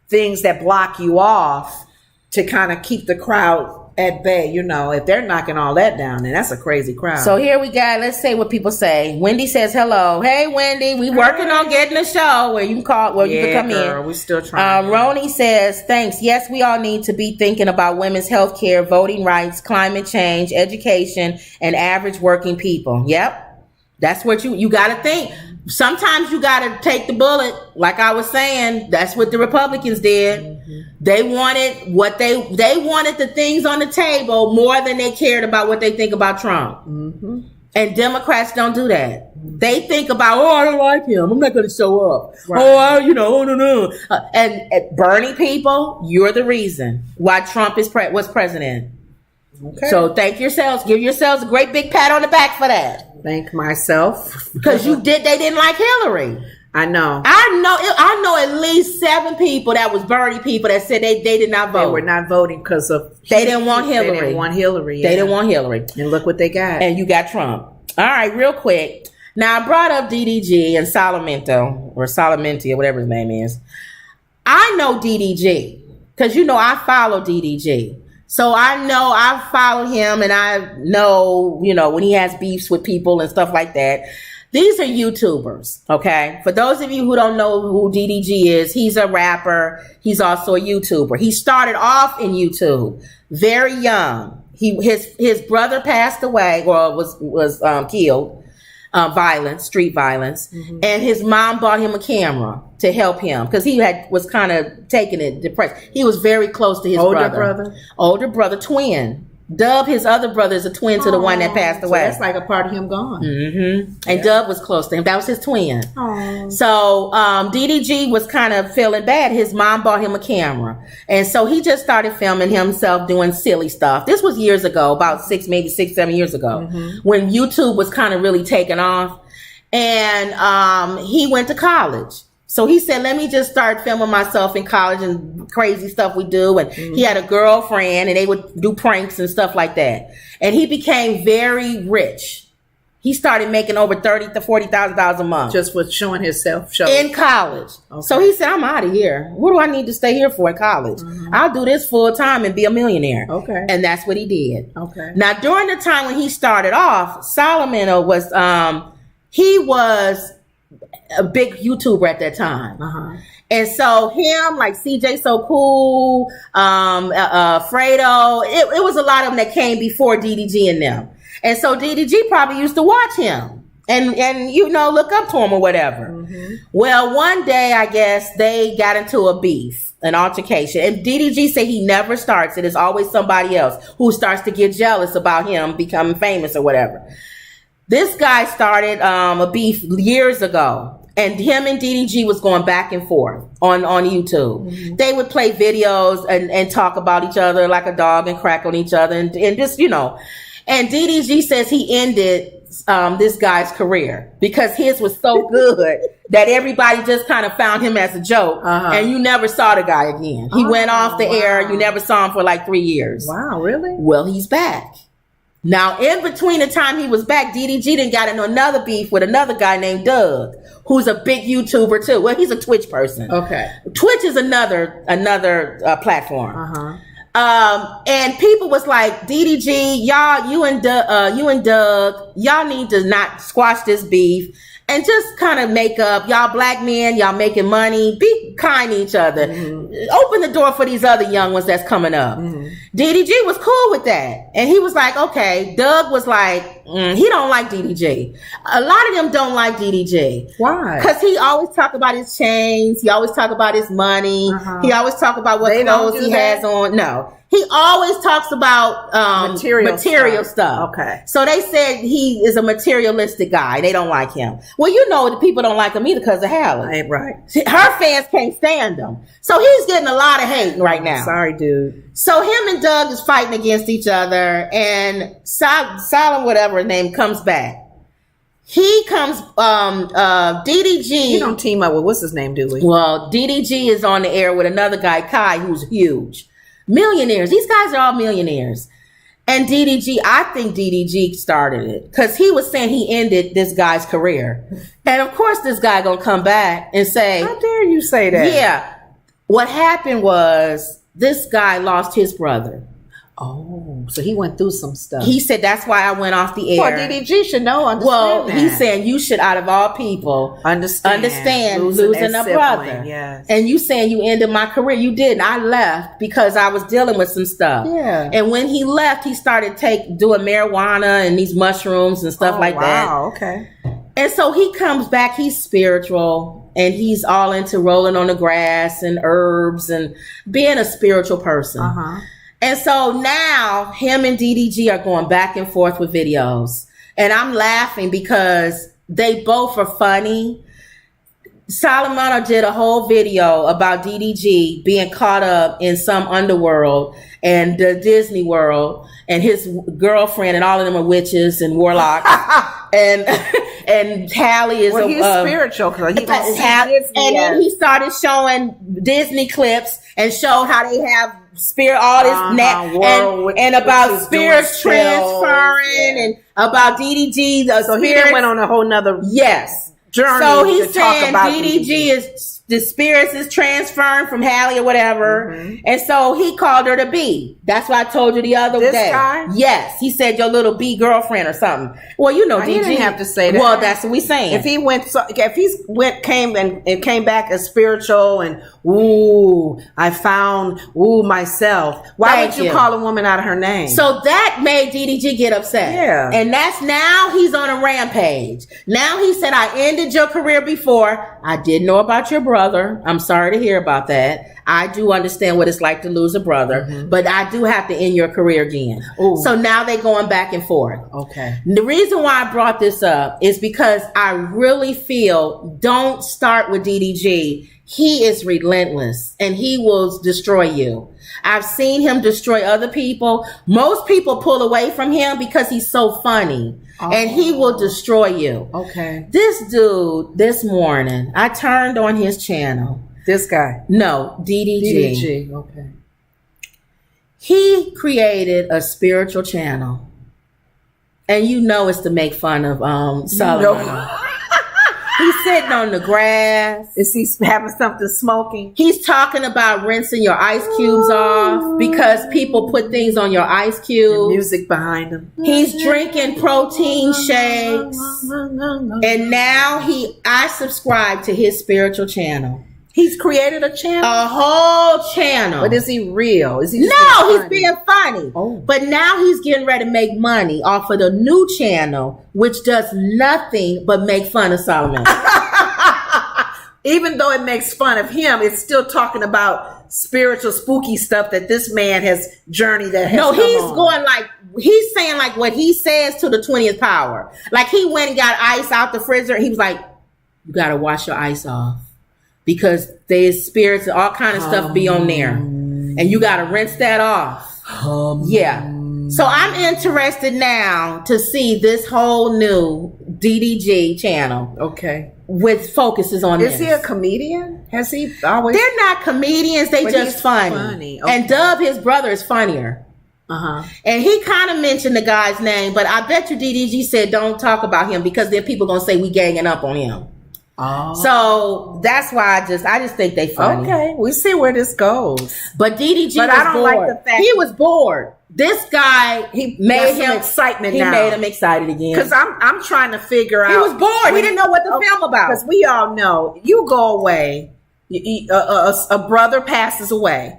Speaker 2: things that block you off to kind of keep the crowd at bay, if they're knocking all that down, then that's a crazy crowd.
Speaker 1: So here we got, let's say what people say. Wendy says, hello. Hey, Wendy, we working on getting a show where you can call, you can come in.
Speaker 2: We're still trying.
Speaker 1: Roni says, thanks. Yes, we all need to be thinking about women's health care, voting rights, climate change, education, and average working people. Yep. That's what you got to think. Sometimes you got to take the bullet. Like I was saying, that's what the Republicans did. Mm-hmm. They wanted they wanted the things on the table more than they cared about what they think about Trump. Mm-hmm. And Democrats don't do that. Mm-hmm. They think about, I don't like him, I'm not going to show up. Right. No. And Bernie people, you're the reason why Trump was president. Okay. So thank yourselves. Give yourselves a great big pat on the back for that.
Speaker 2: Thank myself.
Speaker 1: Because they didn't like Hillary.
Speaker 2: I know.
Speaker 1: I know at least 7 people that was Bernie people that said they did not vote.
Speaker 2: They were not voting because of
Speaker 1: they didn't want Hillary.
Speaker 2: They didn't want Hillary.
Speaker 1: They didn't want Hillary.
Speaker 2: And look what they got.
Speaker 1: And you got Trump. All right, real quick. Now I brought up DDG and Salamento or Salamenti or whatever his name is. I know DDG because I follow DDG. So I follow him and I know, when he has beefs with people and stuff like that. These are YouTubers, okay? For those of you who don't know who DDG is, he's a rapper. He's also a YouTuber. He started off in YouTube very young. His brother passed away or was killed. Street violence. Mm-hmm. And his mom bought him a camera to help him because he was kind of taking it depressed. He was very close to his older brother, twin. Dub, his other brother, is a twin to the one that passed away.
Speaker 2: So that's like a part of him gone.
Speaker 1: Mm-hmm. And Dub was close to him. That was his twin. Aww. So DDG was kind of feeling bad. His mom bought him a camera. And so he just started filming himself doing silly stuff. This was years ago, about 7 years ago, when YouTube was kind of really taking off. And he went to college. So he said, let me just start filming myself in college and crazy stuff we do. And he had a girlfriend and they would do pranks and stuff like that. And he became very rich. He started making over $30,000 to $40,000 a month.
Speaker 2: Just with showing himself
Speaker 1: in college. Okay. So he said, I'm out of here. What do I need to stay here for in college? Mm-hmm. I'll do this full time and be a millionaire.
Speaker 2: Okay.
Speaker 1: And that's what he did.
Speaker 2: Okay.
Speaker 1: Now, during the time when he started off, Solomon was, he was a big YouTuber at that time. Uh-huh. And so him, like CJ So Cool, Fredo, it was a lot of them that came before DDG and them. And so DDG probably used to watch him and look up to him or whatever. Mm-hmm. Well, one day, I guess, they got into a beef, an altercation. And DDG said he never starts it. It's always somebody else who starts to get jealous about him becoming famous or whatever. This guy started a beef years ago. And him and DDG was going back and forth on YouTube. Mm-hmm. They would play videos and talk about each other like a dog and crack on each other and just, And DDG says he ended this guy's career because his was so good that everybody just kind of found him as a joke, and you never saw the guy again. He went off the air. You never saw him for like 3 years.
Speaker 2: Wow, really?
Speaker 1: Well, he's back. Now, in between the time he was back, DDG done got into another beef with another guy named Doug, who's a big YouTuber too. Well, he's a Twitch person.
Speaker 2: Okay.
Speaker 1: Twitch is another platform. And people was like, DDG, y'all, you and Doug, y'all need to not squash this beef and just kind of make up. Y'all black men, y'all making money, be kind to each other. Open the door for these other young ones that's coming up. DDG was cool with that. And he was like, okay. Doug was like, he don't like DDG. A lot of them don't like DDG.
Speaker 2: Why?
Speaker 1: Because he always talk about his chains. He always talk about his money. He always talk about what clothes he has on. No. He always talks about material stuff.
Speaker 2: Okay.
Speaker 1: So they said he is a materialistic guy. They don't like him. Well, you know the people don't like him either because of Hallie.
Speaker 2: Right.
Speaker 1: Her fans can't stand him. So he's getting a lot of hate right now.
Speaker 2: Sorry, dude.
Speaker 1: So him and Doug is fighting against each other, and Solomon, whatever his name, comes back. He comes, DDG.
Speaker 2: You don't team up with, what's his name, do we?
Speaker 1: Well, DDG is on the air with another guy, Kai, who's huge. Millionaires. These guys are all millionaires. And DDG, I think DDG started it because he was saying he ended this guy's career. And of course, this guy gonna come back and say,
Speaker 2: how dare you say that?
Speaker 1: Yeah. What happened was this guy lost his brother.
Speaker 2: Oh, so he went through some stuff.
Speaker 1: He said, that's why I went off the air.
Speaker 2: Well, DDG should know,
Speaker 1: Well, he's saying you should, out of all people, understand losing a brother.
Speaker 2: Yes.
Speaker 1: And you saying you ended my career. You didn't. I left because I was dealing with some stuff.
Speaker 2: Yeah.
Speaker 1: And when he left, he started doing marijuana and these mushrooms and stuff that.
Speaker 2: Wow, okay.
Speaker 1: And so he comes back, he's spiritual, and he's all into rolling on the grass and herbs and being a spiritual person. And so now him and DDG are going back and forth with videos. And I'm laughing because they both are funny. Solomon did a whole video about DDG being caught up in some underworld and the Disney World, and his girlfriend and all of them are witches and warlocks. and Hallie is
Speaker 2: he's spiritual because he
Speaker 1: and then he started showing Disney clips and showed how they have spirit, all this and about spirits transferring and about DDG.
Speaker 2: So he went on a whole nother journey.
Speaker 1: So he's saying DDG is the spirits is transferring from Hallie or whatever, and so he called her the B. That's what I told you the other day.
Speaker 2: This guy?
Speaker 1: Yes, he said your little B girlfriend or something. Well, you know,
Speaker 2: he didn't have to say that.
Speaker 1: Well, that's what we saying.
Speaker 2: If he came back as spiritual and I found myself. Why would you call a woman out of her name?
Speaker 1: So that made DDG get upset.
Speaker 2: Yeah,
Speaker 1: and that's now he's on a rampage. Now he said, I ended your career before. I did know about your brother. I'm sorry to hear about that. I do understand what it's like to lose a brother, but I do have to end your career again. Ooh. So now they're going back and forth.
Speaker 2: Okay.
Speaker 1: The reason why I brought this up is because I really feel don't start with DDG. He is relentless and he will destroy you. I've seen him destroy other people. Most people pull away from him because he's so funny. And he will destroy you.
Speaker 2: Okay.
Speaker 1: This dude, this morning, I turned on his channel.
Speaker 2: This guy?
Speaker 1: No, DDG.
Speaker 2: DDG, okay.
Speaker 1: He created a spiritual channel. And you know it's to make fun of Solomon. He's sitting on the grass.
Speaker 2: Is he having something smoking?
Speaker 1: He's talking about rinsing your ice cubes off because people put things on your ice cubes.
Speaker 2: And music behind him.
Speaker 1: He's drinking protein shakes. And now I subscribe to his spiritual channel.
Speaker 2: He's created a channel?
Speaker 1: A whole channel.
Speaker 2: But is he real? Is he
Speaker 1: he's being funny.
Speaker 2: Oh.
Speaker 1: But now he's getting ready to make money off of the new channel, which does nothing but make fun of Solomon.
Speaker 2: Even though it makes fun of him, it's still talking about spiritual, spooky stuff that this man has journeyed that has
Speaker 1: he's saying like what he says to the 20th power. Like he went and got ice out the freezer. He was like, you got to wash your ice off. Because there's spirits and all kind of stuff be on there. And you got to rinse that off. Yeah. So I'm interested now to see this whole new DDG channel.
Speaker 2: Okay.
Speaker 1: With focuses on
Speaker 2: Is he a comedian? Has he always?
Speaker 1: They're not comedians. They just funny. Okay. And Dub, his brother, is funnier. And he kind of mentioned the guy's name, but I bet you DDG said don't talk about him because then people gonna say we ganging up on him. So that's why I just think they funny.
Speaker 2: Okay, we see where this goes.
Speaker 1: But DDG, but I don't bored. Like the fact he was bored. This guy, he made him excitement. He made him excited again.
Speaker 2: Because I'm trying to figure out.
Speaker 1: He was bored. He didn't know what to film about.
Speaker 2: Because we all know, you go away, a brother passes away,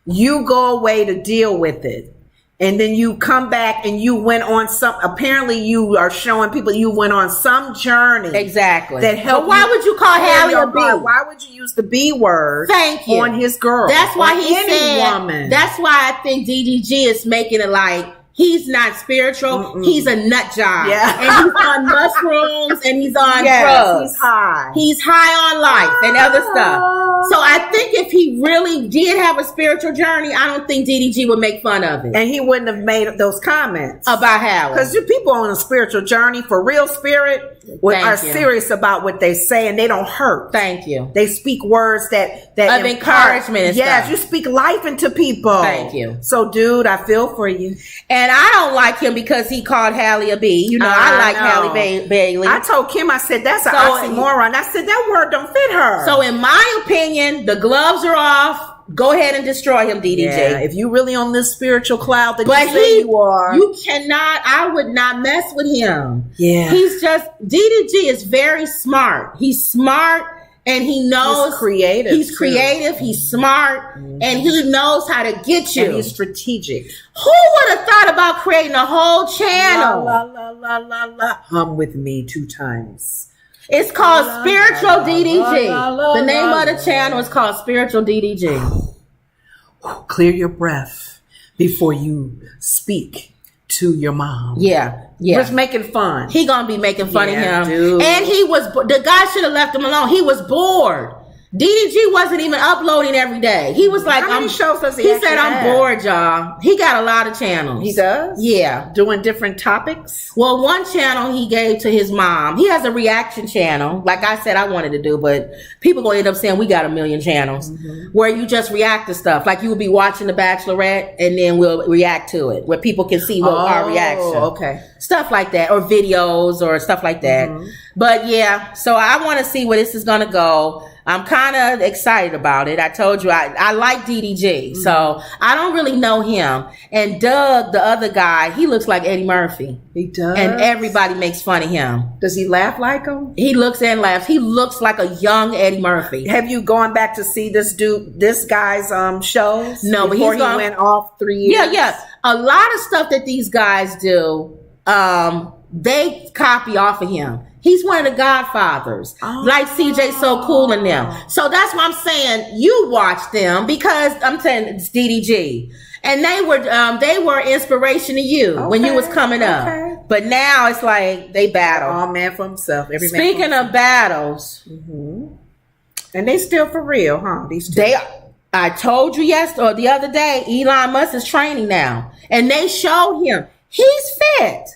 Speaker 2: you go away to deal with it. And then you come back and you went on apparently you are showing people you went on some journey.
Speaker 1: Exactly.
Speaker 2: That helped.
Speaker 1: Why would you call Hallie a B?
Speaker 2: Why would you use the B word on his girl?
Speaker 1: That's why he said, woman. That's why I think DDG is making it like he's not spiritual. He's a nut job. Yeah. And he's on mushrooms and he's on drugs.
Speaker 2: He's high.
Speaker 1: He's high on life and other stuff. So I think if he really did have a spiritual journey, I don't think DDG would make fun of it.
Speaker 2: And he wouldn't have made those comments.
Speaker 1: About Hallie.
Speaker 2: Because people on a spiritual journey for real spirit are serious about what they say and they don't hurt.
Speaker 1: Thank you.
Speaker 2: They speak words that
Speaker 1: of encouragement and
Speaker 2: stuff. Yes,
Speaker 1: you
Speaker 2: speak life into people.
Speaker 1: Thank you.
Speaker 2: So dude, I feel for you.
Speaker 1: And I don't like him because he called Hallie a B. You know, I like Halle Bailey.
Speaker 2: I told Kim, I said, that's an oxymoron. I said, that word don't fit her.
Speaker 1: So in my opinion, the gloves are off. Go ahead and destroy him, DDJ.
Speaker 2: Yeah, if you really on this spiritual cloud that you say you are.
Speaker 1: You cannot, I would not mess with him.
Speaker 2: Yeah.
Speaker 1: He's just, DDG is very smart. He's smart and he knows.
Speaker 2: He's creative.
Speaker 1: He's creative. He's smart and he knows how to get you.
Speaker 2: And he's strategic.
Speaker 1: Who would have thought about creating a whole channel?
Speaker 2: La, la, la, la, la. Hum with me 2 times.
Speaker 1: It's called Spiritual DDG. The name of the channel is called Spiritual DDG.
Speaker 2: Clear your breath before you speak to your mom.
Speaker 1: Yeah.
Speaker 2: Just making fun.
Speaker 1: He gonna be making fun of him.
Speaker 2: Dude.
Speaker 1: And the guy should have left him alone. He was bored. DDG wasn't even uploading every day. He was like,
Speaker 2: how many shows does he
Speaker 1: said, I'm bored, y'all. He got a lot of channels.
Speaker 2: He does?
Speaker 1: Yeah.
Speaker 2: Doing different topics?
Speaker 1: Well, one channel he gave to his mom. He has a reaction channel. Like I said, I wanted to do, but people going to end up saying we got a million channels where you just react to stuff. Like you would be watching The Bachelorette and then we'll react to it where people can see our reaction.
Speaker 2: Okay.
Speaker 1: Stuff like that, or videos or stuff like that. But yeah, so I want to see where this is going to go. I'm kind of excited about it. I told you I like DDG, so I don't really know him. And Doug, the other guy, he looks like Eddie Murphy.
Speaker 2: He does.
Speaker 1: And everybody makes fun of him.
Speaker 2: Does he laugh like him?
Speaker 1: He looks and laughs. He looks like a young Eddie Murphy.
Speaker 2: Have you gone back to see this guy's shows?
Speaker 1: No, but he
Speaker 2: went off 3 years.
Speaker 1: Yeah. A lot of stuff that these guys do, they copy off of him. He's one of the godfathers, like CJ So Cool and them. So that's why I'm saying you watch them because I'm saying it's DDG. And they were inspiration to you when you was coming up. But now it's like they battle.
Speaker 2: All man for himself.
Speaker 1: Speaking of battles.
Speaker 2: And they still for real, huh? These two.
Speaker 1: I told you the other day, Elon Musk is training now. And they showed him. He's fit.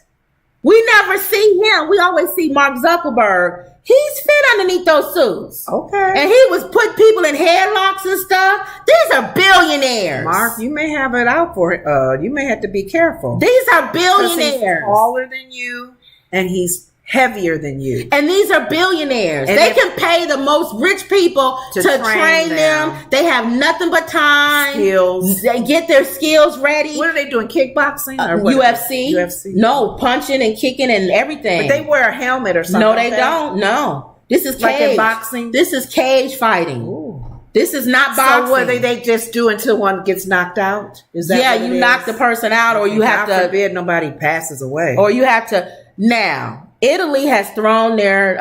Speaker 1: We never see him. We always see Mark Zuckerberg. He's fit underneath those suits.
Speaker 2: Okay.
Speaker 1: And he was putting people in headlocks and stuff. These are billionaires.
Speaker 2: Mark, you may have it out for it. You may have to be careful.
Speaker 1: These are billionaires.
Speaker 2: He's taller than you and he's heavier than you.
Speaker 1: And these are billionaires. And they can pay the most rich people to train them. They have nothing but time.
Speaker 2: Skills.
Speaker 1: They get their skills ready.
Speaker 2: What are they doing? Kickboxing? Or
Speaker 1: UFC?
Speaker 2: UFC.
Speaker 1: No, punching and kicking and everything.
Speaker 2: But they wear a helmet or something.
Speaker 1: No, they don't. No. This is cage.
Speaker 2: Like in boxing?
Speaker 1: This is cage fighting.
Speaker 2: Ooh.
Speaker 1: This is not boxing.
Speaker 2: So what do they just do until one gets knocked out? Is that
Speaker 1: you knock the person out, or you have to.
Speaker 2: God forbid nobody passes away.
Speaker 1: Or you have to. Now, Italy has thrown their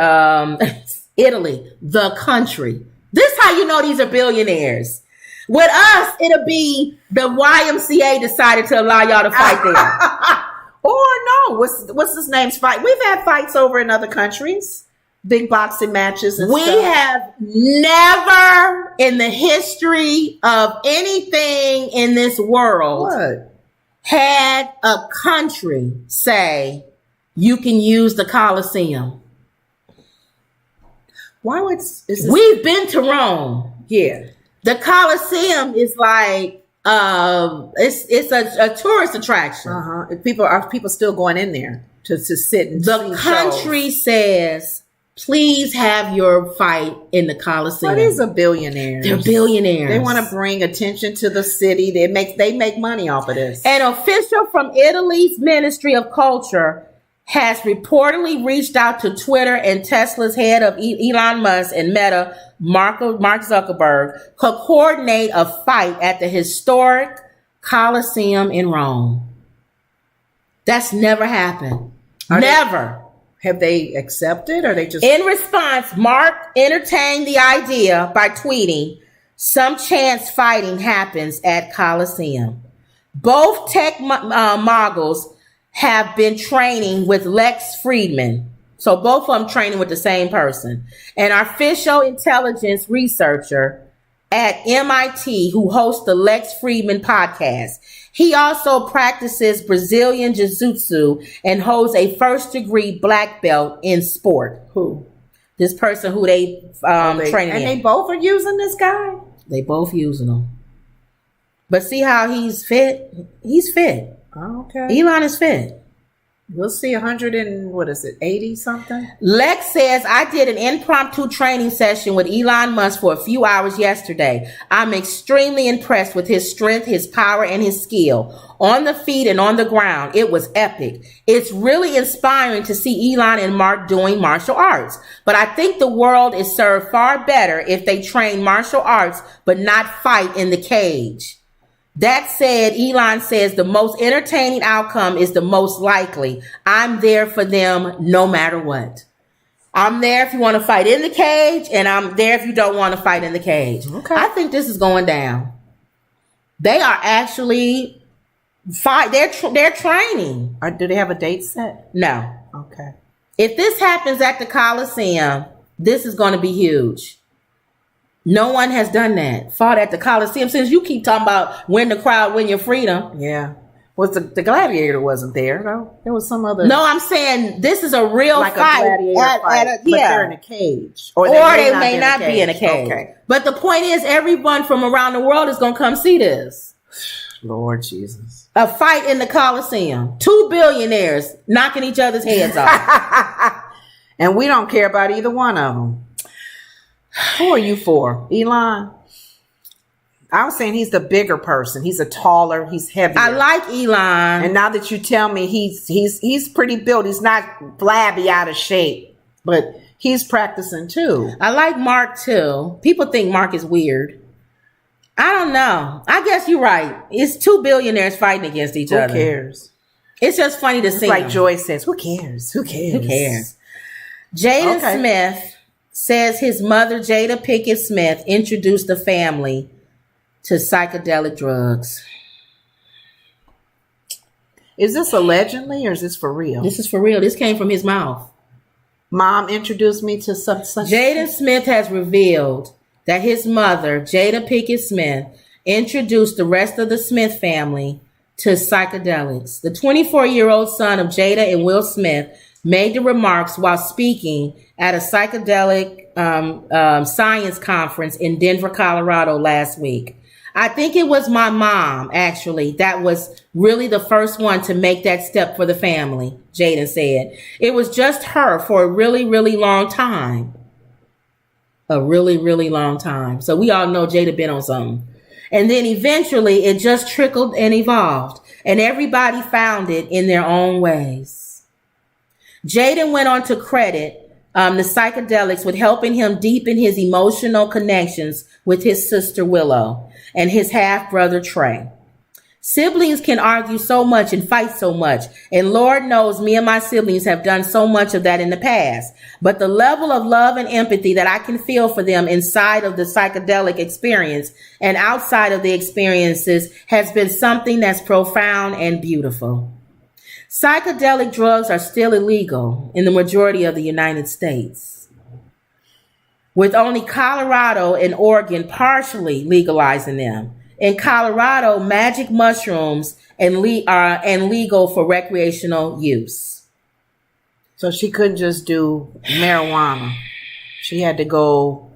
Speaker 1: Italy, the country. This is how you know these are billionaires. With us, it'll be the YMCA decided to allow y'all to fight there.
Speaker 2: Or no, what's his name's fight? We've had fights over in other countries. Big boxing matches and stuff.
Speaker 1: We have never in the history of anything in this world had a country say you can use the Colosseum.
Speaker 2: Why would
Speaker 1: We've been to Rome.
Speaker 2: Yeah.
Speaker 1: The Colosseum is like it's a tourist attraction.
Speaker 2: Are people still going in there to sit and
Speaker 1: the country
Speaker 2: shows?
Speaker 1: Says, please have your fight in the Colosseum.
Speaker 2: What is a billionaire?
Speaker 1: They're billionaires.
Speaker 2: They want to bring attention to the city. They make money off of this.
Speaker 1: An official from Italy's Ministry of Culture has reportedly reached out to Twitter and Tesla's head of Elon Musk and Meta, Mark Zuckerberg, to coordinate a fight at the historic Colosseum in Rome. That's never happened. Never.
Speaker 2: Have they accepted, or they just...
Speaker 1: In response, Mark entertained the idea by tweeting, some chance fighting happens at Colosseum. Both tech moguls have been training with Lex Friedman. So both of them training with the same person. An artificial intelligence researcher at MIT who hosts the Lex Friedman podcast. He also practices Brazilian Jiu-Jitsu and holds a first-degree black belt in sport.
Speaker 2: Who?
Speaker 1: This person who they training
Speaker 2: and
Speaker 1: in.
Speaker 2: they both are using this guy?
Speaker 1: They both using him. But see how he's fit? He's fit.
Speaker 2: Oh, okay.
Speaker 1: Elon is fit.
Speaker 2: We'll see 80 something?
Speaker 1: Lex says, I did an impromptu training session with Elon Musk for a few hours yesterday. I'm extremely impressed with his strength, his power, and his skill. On the feet and on the ground, it was epic. It's really inspiring to see Elon and Mark doing martial arts. But I think the world is served far better if they train martial arts but not fight in the cage. That said, Elon says the most entertaining outcome is the most likely. I'm there for them no matter what. I'm there if you want to fight in the cage, and I'm there if you don't want to fight in the cage.
Speaker 2: Okay.
Speaker 1: I think this is going down. They are actually they're training.
Speaker 2: Do they have a date set?
Speaker 1: No.
Speaker 2: Okay.
Speaker 1: If this happens at the Coliseum, this is going to be huge. No one has done that. Fought at the Coliseum. Since you keep talking about win the crowd, win your freedom.
Speaker 2: Yeah. Was the gladiator wasn't there though? There was some other.
Speaker 1: No, I'm saying this is a real
Speaker 2: like
Speaker 1: fight.
Speaker 2: A gladiator fight, but they're in a cage,
Speaker 1: or they may not be in a cage. Okay. But the point is, everyone from around the world is going to come see this.
Speaker 2: Lord Jesus.
Speaker 1: A fight in the Coliseum. 2 billionaires knocking each other's heads off.
Speaker 2: And we don't care about either one of them. Who are you for? Elon? I was saying he's the bigger person. He's taller. He's heavier.
Speaker 1: I like Elon.
Speaker 2: And now that you tell me he's pretty built. He's not flabby out of shape. But he's practicing too.
Speaker 1: I like Mark too. People think Mark is weird. I don't know. I guess you're right. It's 2 billionaires fighting against each other.
Speaker 2: Who cares?
Speaker 1: It's just funny to see.
Speaker 2: Like Joy says, who cares? Who cares?
Speaker 1: Who cares? Jaden Smith says his mother, Jada Pinkett Smith, introduced the family to psychedelic drugs.
Speaker 2: Is this allegedly or is this for real?
Speaker 1: This is for real. This came from his mouth.
Speaker 2: Mom introduced me to such.
Speaker 1: Jaden Smith has revealed that his mother, Jada Pinkett Smith, introduced the rest of the Smith family to psychedelics. The 24-year-old son of Jada and Will Smith made the remarks while speaking at a psychedelic science conference in Denver, Colorado last week. I think it was my mom, actually, that was really the first one to make that step for the family, Jaden said. It was just her for a really, really long time. A really, really long time. So we all know Jada been on something. And then eventually it just trickled and evolved. And everybody found it in their own ways. Jaden went on to credit the psychedelics with helping him deepen his emotional connections with his sister Willow and his half-brother Trey. Siblings can argue so much and fight so much, and Lord knows me and my siblings have done so much of that in the past. But the level of love and empathy that I can feel for them inside of the psychedelic experience and outside of the experiences has been something that's profound and beautiful. Psychedelic drugs are still illegal in the majority of the United States, with only Colorado and Oregon partially legalizing them. In Colorado, magic mushrooms and legal for recreational use.
Speaker 2: So she couldn't just do marijuana. She had to go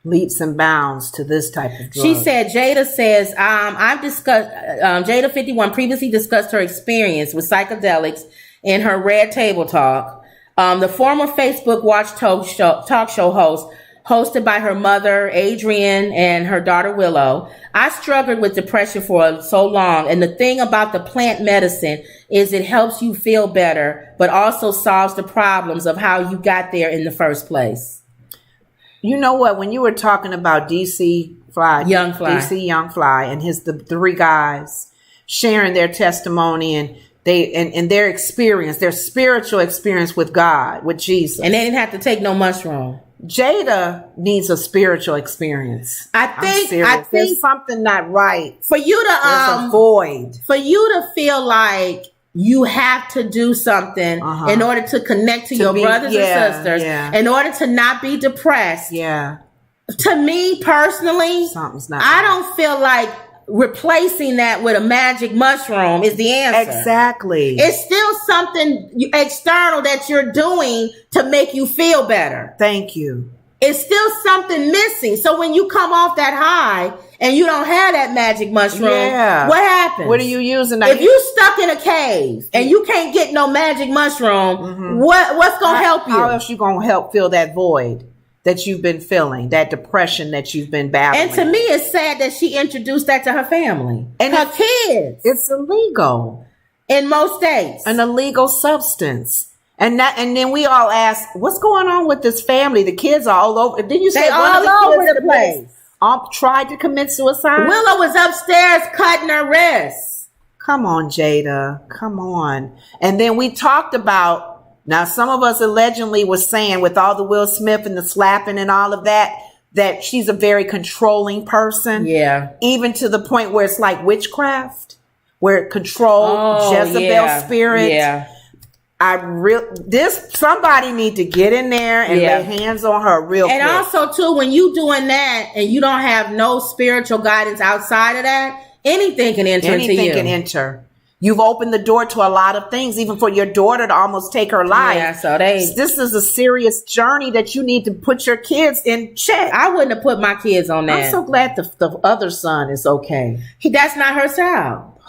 Speaker 2: leaps and bounds to this type of drug.
Speaker 1: She said, Jada says, Jada 51 previously discussed her experience with psychedelics in her Red Table Talk. The former Facebook Watch talk show host, hosted by her mother, Adrienne, and her daughter, Willow. I struggled with depression for so long. And the thing about the plant medicine is it helps you feel better, but also solves the problems of how you got there in the first place.
Speaker 2: You know what? When you were talking about DC Young Fly, and the three guys sharing their testimony and their experience, their spiritual experience with God, with Jesus,
Speaker 1: and they didn't have to take no mushroom.
Speaker 2: Jada needs a spiritual experience.
Speaker 1: I think
Speaker 2: there's something not right
Speaker 1: for you to
Speaker 2: there's a void
Speaker 1: for you to feel like you have to do something in order to connect to your brothers and sisters, in order to not be depressed.
Speaker 2: Yeah.
Speaker 1: To me personally,
Speaker 2: something's not
Speaker 1: I don't feel like replacing that with a magic mushroom is the answer.
Speaker 2: Exactly.
Speaker 1: It's still something external that you're doing to make you feel better.
Speaker 2: Thank you.
Speaker 1: It's still something missing. So when you come off that high and you don't have that magic mushroom, what happens?
Speaker 2: What are you using?
Speaker 1: If you stuck in a cave and you can't get no magic mushroom, what's going to help you?
Speaker 2: How else you going to help fill that void that you've been feeling, that depression that you've been battling?
Speaker 1: And to me, it's sad that she introduced that to her family and her kids.
Speaker 2: It's illegal
Speaker 1: in most states.
Speaker 2: An illegal substance. And then we all ask, what's going on with this family? The kids are all over. Didn't you say
Speaker 1: all over the place?
Speaker 2: Tried to commit suicide?
Speaker 1: Willow was upstairs cutting her wrists.
Speaker 2: Come on, Jada. Come on. And then we talked about, now some of us allegedly were saying with all the Will Smith and the slapping and all of that she's a very controlling person.
Speaker 1: Yeah.
Speaker 2: Even to the point where it's like witchcraft, where it controls Jezebel spirit.
Speaker 1: Yeah.
Speaker 2: Somebody need to get in there and lay hands on her real quick.
Speaker 1: And also too, when you doing that and you don't have no spiritual guidance outside of that, anything can enter into you.
Speaker 2: Anything can enter. You've opened the door to a lot of things, even for your daughter to almost take her life.
Speaker 1: Yeah, so this
Speaker 2: is a serious journey that you need to put your kids in check.
Speaker 1: I wouldn't have put my kids on that.
Speaker 2: I'm so glad the other son is okay.
Speaker 1: That's not her child.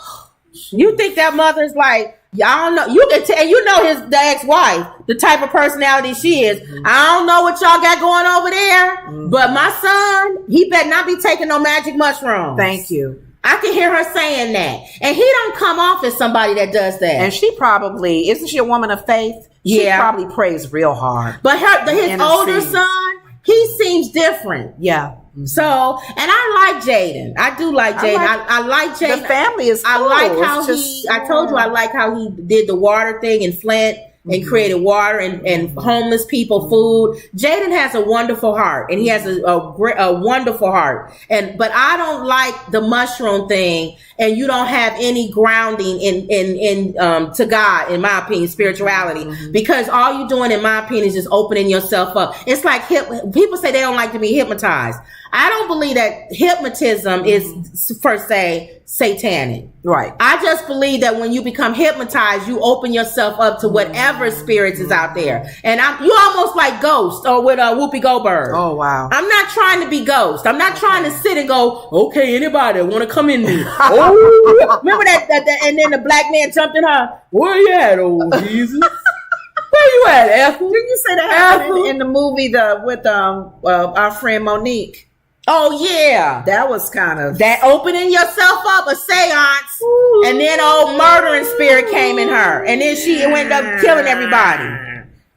Speaker 1: You think that mother's like, y'all know, you can tell, the ex-wife, the type of personality she is. I don't know what y'all got going over there, but my son, he better not be taking no magic mushrooms.
Speaker 2: Thank you.
Speaker 1: I can hear her saying that. And he don't come off as somebody that does that.
Speaker 2: And she probably, isn't she a woman of faith? She probably prays real hard.
Speaker 1: But his older son, he seems different.
Speaker 2: Yeah.
Speaker 1: So, and I like Jaden. I do like Jaden. I like Jaden.
Speaker 2: The family is cool.
Speaker 1: I like how I told you I like how he did the water thing in Flint and created water and homeless people food. Jaden has a wonderful heart and he has a wonderful heart. But I don't like the mushroom thing and you don't have any grounding in to God, in my opinion, spirituality, because all you're doing, in my opinion, is just opening yourself up. It's like people say they don't like to be hypnotized. I don't believe that hypnotism is per se satanic.
Speaker 2: Right.
Speaker 1: I just believe that when you become hypnotized, you open yourself up to whatever spirits is out there. And you almost like Ghost or with Whoopi Goldberg.
Speaker 2: Oh, wow.
Speaker 1: I'm not trying to be Ghost. I'm not trying to sit and go, okay, anybody want to come in me? Oh, remember that, and then the black man jumped in her. Where you at, old Jesus? Where you at, Ethel?
Speaker 2: Didn't you say that happened in the movie with our friend Monique?
Speaker 1: Oh yeah,
Speaker 2: that was kind of
Speaker 1: that opening yourself up, a seance, and then old murdering spirit came in her, and then she ended up killing everybody.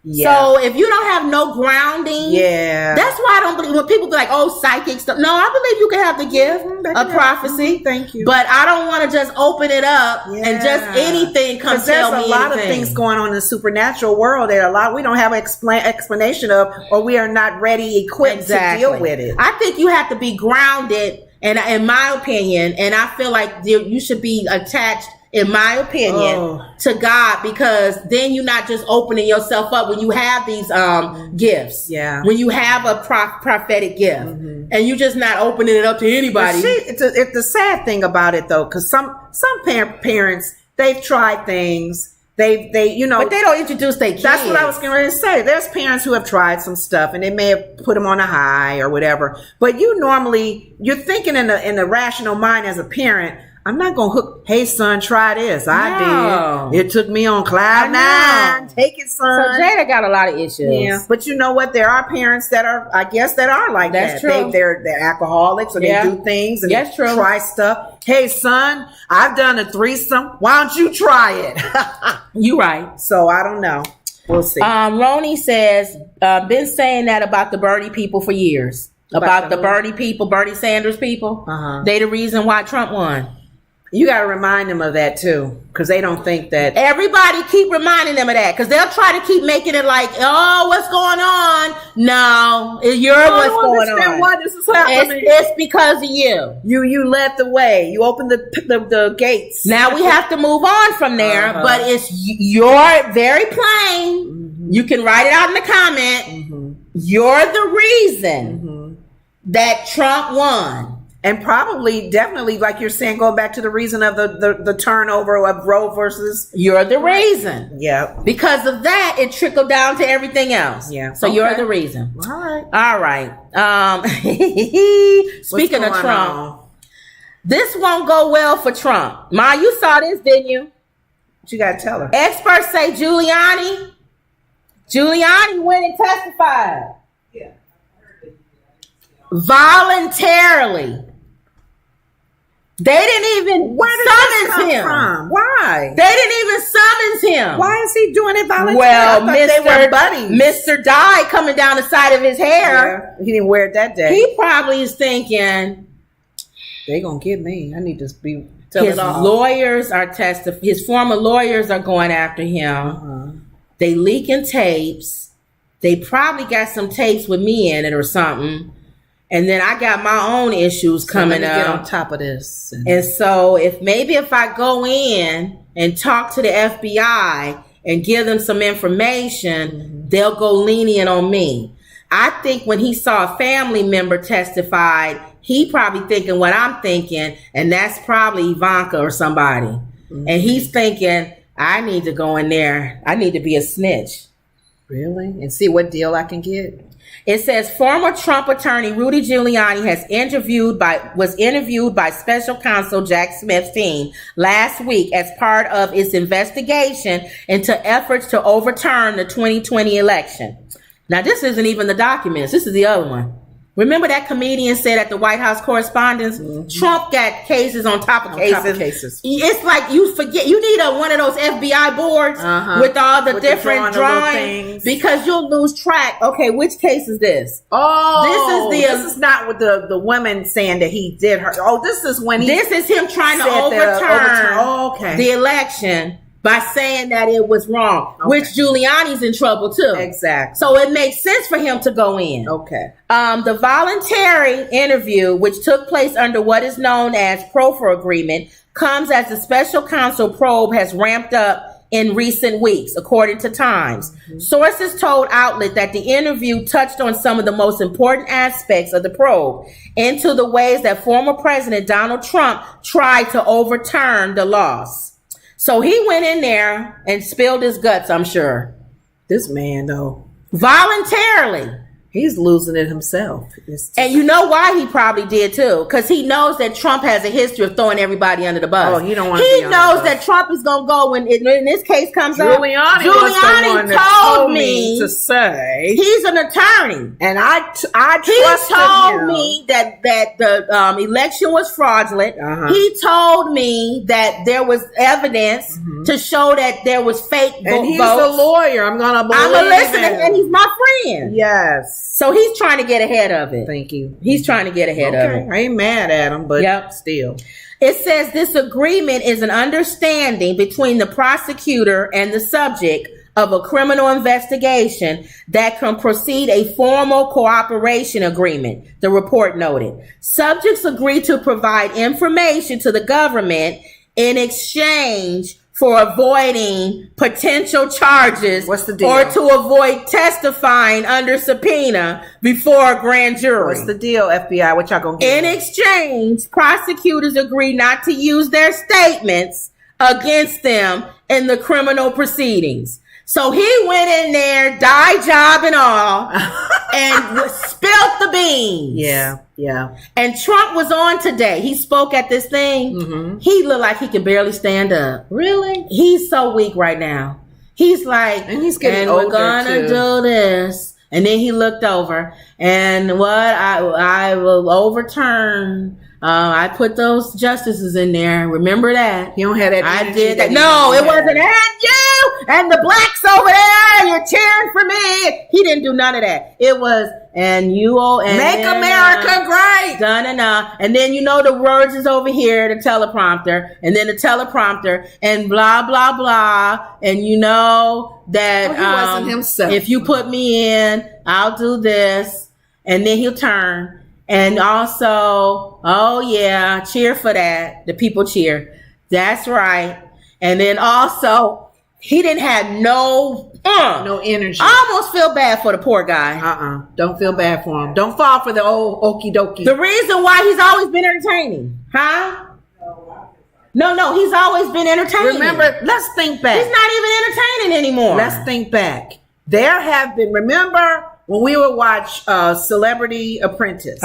Speaker 1: Yeah. So if you don't have no grounding, that's why I don't believe when people be like, "Oh, psychic stuff." No, I believe you can have the gift of prophecy.
Speaker 2: Thank you,
Speaker 1: but I don't want to just open it up and just anything come tell me.
Speaker 2: There's a lot of things going on in the supernatural world that we don't have an explanation of, or we are not ready equipped to deal with it.
Speaker 1: I think you have to be grounded, and in my opinion, and I feel like you should be attached in my opinion, to God, because then you're not just opening yourself up when you have these gifts.
Speaker 2: Yeah.
Speaker 1: When you have a prophetic gift, and you're just not opening it up to anybody.
Speaker 2: It's the sad thing about it, though, because some parents, they've tried things. They
Speaker 1: but they don't introduce their kids.
Speaker 2: That's what I was going to say. There's parents who have tried some stuff and they may have put them on a high or whatever. But you're thinking in the rational mind as a parent, I'm not going to hook, hey, son, try this. I did. It took me on cloud nine. Take it, son.
Speaker 1: So Jada got a lot of issues.
Speaker 2: Yeah. But you know what? There are parents that are like that.
Speaker 1: That's true.
Speaker 2: They're alcoholics, or they do things and
Speaker 1: that's true.
Speaker 2: Try stuff. Hey, son, I've done a threesome. Why don't you try it?
Speaker 1: You right.
Speaker 2: So I don't know. We'll see.
Speaker 1: Roni says, been saying that about the Bernie people for years. About the Bernie people, Bernie Sanders people. They the reason why Trump won.
Speaker 2: You got to remind them of that too, because they don't think that.
Speaker 1: Everybody keep reminding them of that, because they'll try to keep making it like, oh, what's going on? No, what's going on.
Speaker 2: Why this is happening.
Speaker 1: It's because of you.
Speaker 2: You led the way. You opened the gates.
Speaker 1: Now we have to move on from there, but you're very plain. You can write it out in the comment. You're the reason that Trump won.
Speaker 2: And probably, definitely, like you're saying, going back to the reason of the turnover of Roe versus.
Speaker 1: You're the reason.
Speaker 2: Yeah.
Speaker 1: Because of that, it trickled down to everything else.
Speaker 2: Yeah.
Speaker 1: So you're the reason.
Speaker 2: All right.
Speaker 1: Speaking of Trump, this won't go well for Trump. Ma, you saw this, didn't you?
Speaker 2: What you got to tell her?
Speaker 1: Experts say Giuliani went and testified. Yeah. Voluntarily. They didn't even summons him.
Speaker 2: From? Why?
Speaker 1: They didn't even summons him.
Speaker 2: Why is he doing it voluntarily?
Speaker 1: Well,
Speaker 2: they were buddies.
Speaker 1: Mr. Dye coming down the side of his hair.
Speaker 2: Yeah, he didn't wear it that day.
Speaker 1: He probably is thinking,
Speaker 2: they gonna get me. I need to be.
Speaker 1: His lawyers are his former lawyers are going after him. They leaking tapes. They probably got some tapes with me in it or something. And then I got my own issues coming up.
Speaker 2: Get on top of this.
Speaker 1: And so if I go in and talk to the FBI and give them some information, they'll go lenient on me. I think when he saw a family member testified, he probably thinking what I'm thinking, and that's probably Ivanka or somebody. And he's thinking, I need to go in there. I need to be a snitch.
Speaker 2: Really? And see what deal I can get?
Speaker 1: It says former Trump attorney Rudy Giuliani was interviewed by special counsel Jack Smith's team last week as part of its investigation into efforts to overturn the 2020 election. Now, this isn't even the documents. This is the other one. Remember that comedian said at the White House Correspondence, Trump got cases on top of cases. It's like you forget. You need one of those FBI boards with all the different drawings, because you'll lose track. Okay, which case is this?
Speaker 2: Oh, this is not with the women saying that he did her. Oh, this is when
Speaker 1: this is him trying to overturn the election by saying that it was wrong, which Giuliani's in trouble too.
Speaker 2: Exactly.
Speaker 1: So it makes sense for him to go in.
Speaker 2: Okay.
Speaker 1: The voluntary interview, which took place under what is known as Proffer Agreement, comes as the special counsel probe has ramped up in recent weeks, according to Times. Sources told Outlet that the interview touched on some of the most important aspects of the probe into the ways that former President Donald Trump tried to overturn the laws. So he went in there and spilled his guts, I'm sure.
Speaker 2: This man, though.
Speaker 1: Voluntarily.
Speaker 2: He's losing it himself.
Speaker 1: And you know why he probably did too? Because he knows that Trump has a history of throwing everybody under the bus.
Speaker 2: Oh, you don't want to.
Speaker 1: He knows that Trump is going to go when this case comes up.
Speaker 2: Giuliani was the one that told me to say
Speaker 1: he's an attorney,
Speaker 2: and I trusted
Speaker 1: he told me that the election was fraudulent. He told me that there was evidence to show that there was fake votes.
Speaker 2: And he's a lawyer. I'm going to believe
Speaker 1: listen, and he's my friend.
Speaker 2: Yes.
Speaker 1: So he's trying to get ahead of it.
Speaker 2: Thank you.
Speaker 1: He's trying to get ahead of it.
Speaker 2: I ain't mad at him, but still.
Speaker 1: It says this agreement is an understanding between the prosecutor and the subject of a criminal investigation that can precede a formal cooperation agreement, the report noted. Subjects agree to provide information to the government in exchange for avoiding potential charges.
Speaker 2: What's the deal?
Speaker 1: Or to avoid testifying under subpoena before a grand jury.
Speaker 2: What's the deal, FBI? What y'all gonna get?
Speaker 1: In exchange, prosecutors agreed not to use their statements against them in the criminal proceedings. So he went in there, dye job and all, and spilled the beans.
Speaker 2: Yeah, yeah.
Speaker 1: And Trump was on today. He spoke at this thing. Mm-hmm. He looked like he could barely stand up.
Speaker 2: Really?
Speaker 1: He's so weak right now. He's like,
Speaker 2: and he's getting older,
Speaker 1: we're gonna do this. And then he looked over, and what I will overturn. I put those justices in there. Remember that?
Speaker 2: You don't have that.
Speaker 1: I did that. No, it wasn't. And you and the blacks over there, you're cheering for me. He didn't do none of that. It was, and you all, and
Speaker 2: make
Speaker 1: then,
Speaker 2: America great.
Speaker 1: And then the words is over here, the teleprompter, and then the teleprompter, and blah blah blah. And you know that
Speaker 2: he wasn't himself.
Speaker 1: If you put me in, I'll do this, and then he'll turn. And also, oh yeah, cheer for that. The people cheer. That's right. And then also, he didn't have no
Speaker 2: energy.
Speaker 1: I almost feel bad for the poor guy.
Speaker 2: Don't feel bad for him. Don't fall for the old okie dokie.
Speaker 1: The reason why he's always been entertaining, huh? No, he's always been entertaining.
Speaker 2: Remember, let's think back.
Speaker 1: He's not even entertaining anymore.
Speaker 2: Let's think back. There have been, remember when we would watch Celebrity Apprentice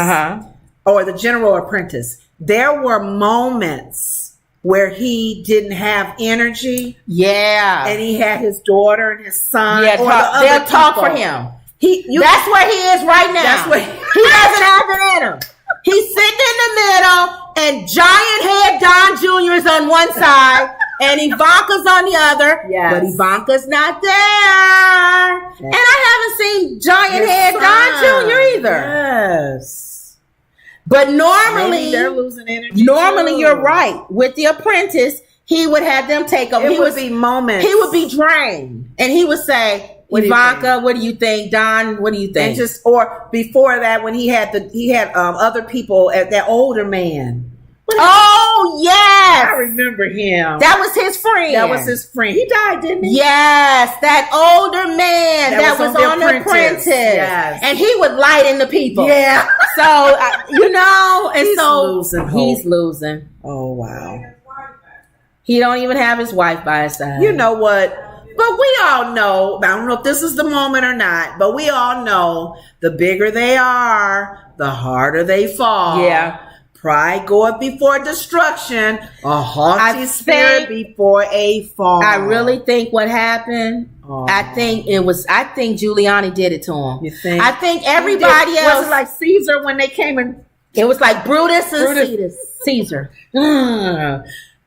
Speaker 2: or The General Apprentice, there were moments where he didn't have energy.
Speaker 1: Yeah.
Speaker 2: And he had his daughter and his son.
Speaker 1: Yeah, they'll talk for him. That's where he is right now.
Speaker 2: That's where
Speaker 1: he doesn't have it in him. He's sitting in the middle, and giant head Don Jr. is on one side, and Ivanka's on the other.
Speaker 2: Yes.
Speaker 1: But Ivanka's not there. Yes. And I haven't seen giant head Don Jr. either.
Speaker 2: Yes.
Speaker 1: But normally,
Speaker 2: maybe they're losing energy.
Speaker 1: Normally, you're right. With The Apprentice, he would have them take over.
Speaker 2: It would be moments.
Speaker 1: He would be drained, and he would say, Ivanka, what do you think? Don, what do you think?
Speaker 2: And or before that, when he had other people at that older man.
Speaker 1: Oh yes,
Speaker 2: I remember him.
Speaker 1: That was his friend.
Speaker 2: He died, didn't he?
Speaker 1: Yes, that older man that was on The Apprentice.
Speaker 2: Yes.
Speaker 1: And he would lighten the people.
Speaker 2: Yeah.
Speaker 1: So he's losing.
Speaker 2: Oh wow.
Speaker 1: He don't even have his wife by his side.
Speaker 2: You know what? But we all know, I don't know if this is the moment or not, but we all know the bigger they are, the harder they fall.
Speaker 1: Yeah.
Speaker 2: Pride goeth before destruction, a haughty spirit before a fall.
Speaker 1: I really think what happened, I think Giuliani did it to him.
Speaker 2: You think?
Speaker 1: I think everybody else.
Speaker 2: Was it like Caesar when they came in?
Speaker 1: It was like Brutus and Caesar.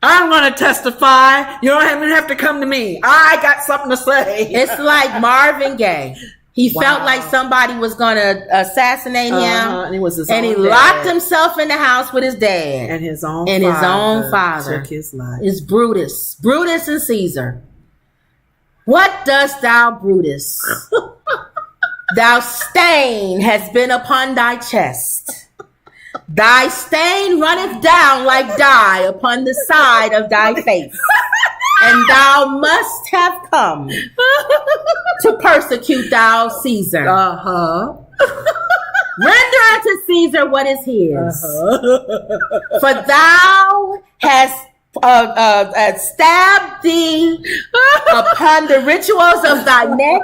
Speaker 2: I'm going to testify. You don't even have to come to me. I got something to say.
Speaker 1: It's like Marvin Gaye. He felt like somebody was going to assassinate him.
Speaker 2: And it was his
Speaker 1: and
Speaker 2: own
Speaker 1: he
Speaker 2: dad.
Speaker 1: locked himself in the house with his dad.
Speaker 2: And his own
Speaker 1: father
Speaker 2: took his life.
Speaker 1: It's Brutus and Caesar. What dost thou, Brutus? Thou stain has been upon thy chest. Thy stain runneth down like dye upon the side of thy face. And thou must have come to persecute thou Caesar. Render unto Caesar what is his. For thou hast stabbed thee upon the rituals of thy neck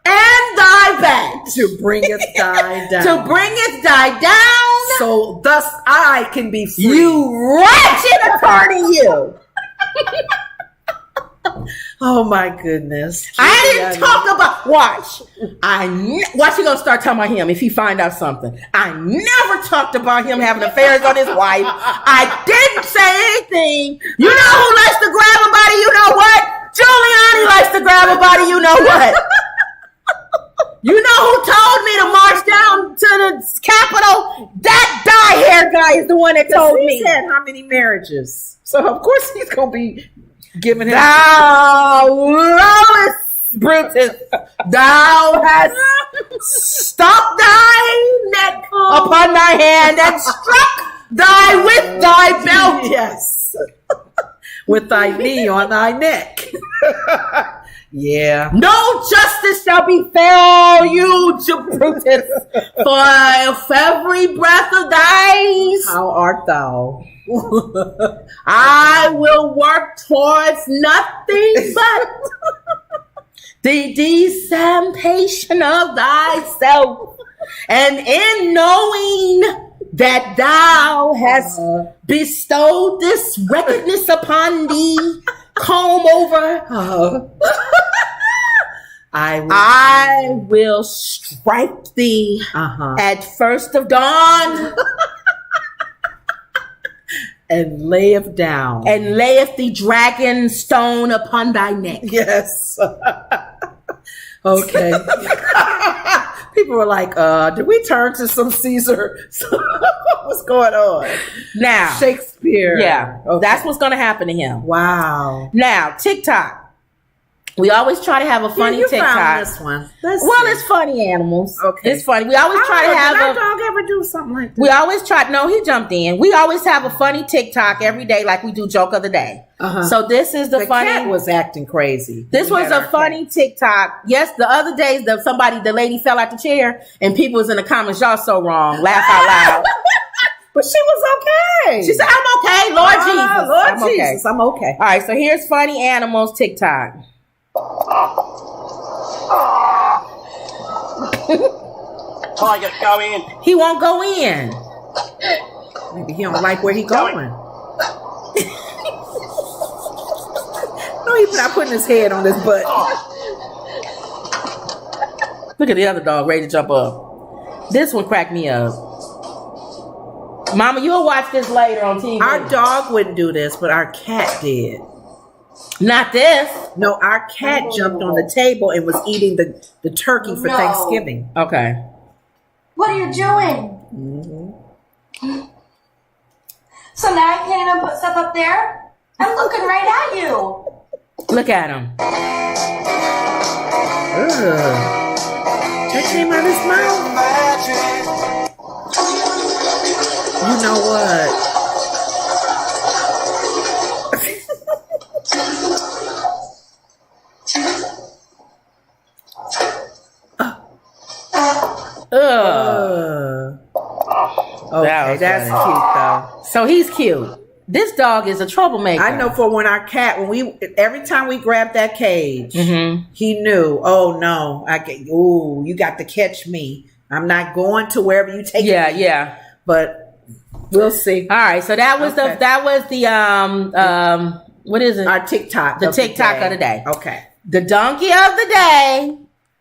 Speaker 1: and thy back.
Speaker 2: To bring it thy down.
Speaker 1: To bring it thy down.
Speaker 2: So thus I can be free.
Speaker 1: You wretched attorney, you.
Speaker 2: Oh my goodness.
Speaker 1: I didn't talk about, watch you gonna start talking about him if he find out something. I never talked about him having affairs on his wife. I didn't say anything. You know who likes to grab a body, you know what? Giuliani likes to grab a body, you know what? You know who told me to march down to the Capitol? That dye-haired guy is the one that told me.
Speaker 2: He said how many marriages. So of course he's gonna be giving him.
Speaker 1: Thou lawless Brutus, thou hast stopped thy neck upon thy hand and struck thy with thy belt.
Speaker 2: Yes. with thy knee on thy neck. Yeah.
Speaker 1: No justice shall befall you, Brutus, for every breath of thine.
Speaker 2: How art thou?
Speaker 1: I will work towards nothing but the disemptation of thyself. And in knowing that thou hast bestowed this wickedness upon thee, comb over, I will strike thee at first of dawn.
Speaker 2: And layeth down.
Speaker 1: And layeth the dragon stone upon thy neck.
Speaker 2: Yes. Okay. People were like, did we turn to some Caesar? What's going on?
Speaker 1: Now.
Speaker 2: Shakespeare.
Speaker 1: Yeah.
Speaker 2: Okay.
Speaker 1: That's what's going to happen to him.
Speaker 2: Wow.
Speaker 1: Now, TikTok. We always try to have a funny TikTok.
Speaker 2: Found this one.
Speaker 1: It's funny animals.
Speaker 2: Okay.
Speaker 1: It's funny. We always try to have
Speaker 2: did our dog ever do something like that?
Speaker 1: We always try. No, he jumped in. We always have a funny TikTok every day, like we do joke of the day. So this is the funny.
Speaker 2: Cat was acting crazy.
Speaker 1: This was a funny TikTok. Yes, the other days the lady fell out the chair and people was in the comments, y'all so wrong. Laugh out loud.
Speaker 2: But she was okay.
Speaker 1: She said, I'm okay. Lord Jesus.
Speaker 2: Lord Jesus, I'm okay.
Speaker 1: All right, so here's funny animals TikTok.
Speaker 3: Tiger, go in.
Speaker 1: He won't go in.
Speaker 2: Maybe he don't like where he going. No, he's not putting his head on his butt.
Speaker 1: Look at the other dog ready to jump up. This one cracked me up. Mama, you'll watch this later on TV.
Speaker 2: Our dog wouldn't do this, but our cat did.
Speaker 1: Not this.
Speaker 2: No, our cat jumped on the table and was eating the turkey for Thanksgiving.
Speaker 1: Okay.
Speaker 4: What are you doing? So now I can't even put stuff up there? I'm looking right at you.
Speaker 1: Look at him.
Speaker 2: That came out of his mouth. You know what? Okay, that's
Speaker 1: funny.
Speaker 2: cute though.
Speaker 1: So he's cute. This dog is a troublemaker.
Speaker 2: I know for when our cat, every time we grabbed that cage, he knew, oh no, you got to catch me. I'm not going to wherever you take me.
Speaker 1: Yeah.
Speaker 2: But we'll see.
Speaker 1: All right, so that was the what is it?
Speaker 2: Our TikTok.
Speaker 1: The TikTok of the day.
Speaker 2: Okay.
Speaker 1: The donkey of the day.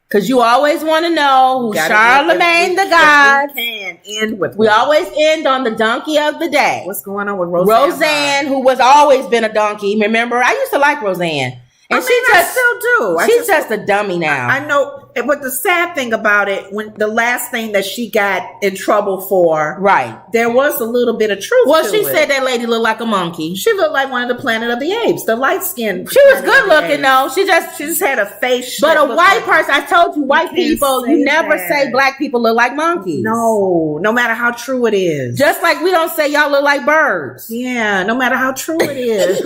Speaker 1: Because you always want to know who Charlemagne the God. We always end on the donkey of the day.
Speaker 2: What's going on with Roseanne?
Speaker 1: Roseanne, who was always been a donkey. Remember, I used to like Roseanne. And
Speaker 2: I still do.
Speaker 1: She's just a dummy now.
Speaker 2: I know, but the sad thing about it, when the last thing that she got in trouble for,
Speaker 1: right,
Speaker 2: there was a little bit of truth.
Speaker 1: Well, she said that lady looked like a monkey.
Speaker 2: She looked like one of the Planet of the Apes, the light skin.
Speaker 1: She was good looking though. She just
Speaker 2: had a face.
Speaker 1: But a white person, I told you, white people, you never say black people look like monkeys.
Speaker 2: No matter how true it is.
Speaker 1: Just like we don't say y'all look like birds.
Speaker 2: Yeah, no matter how true it is.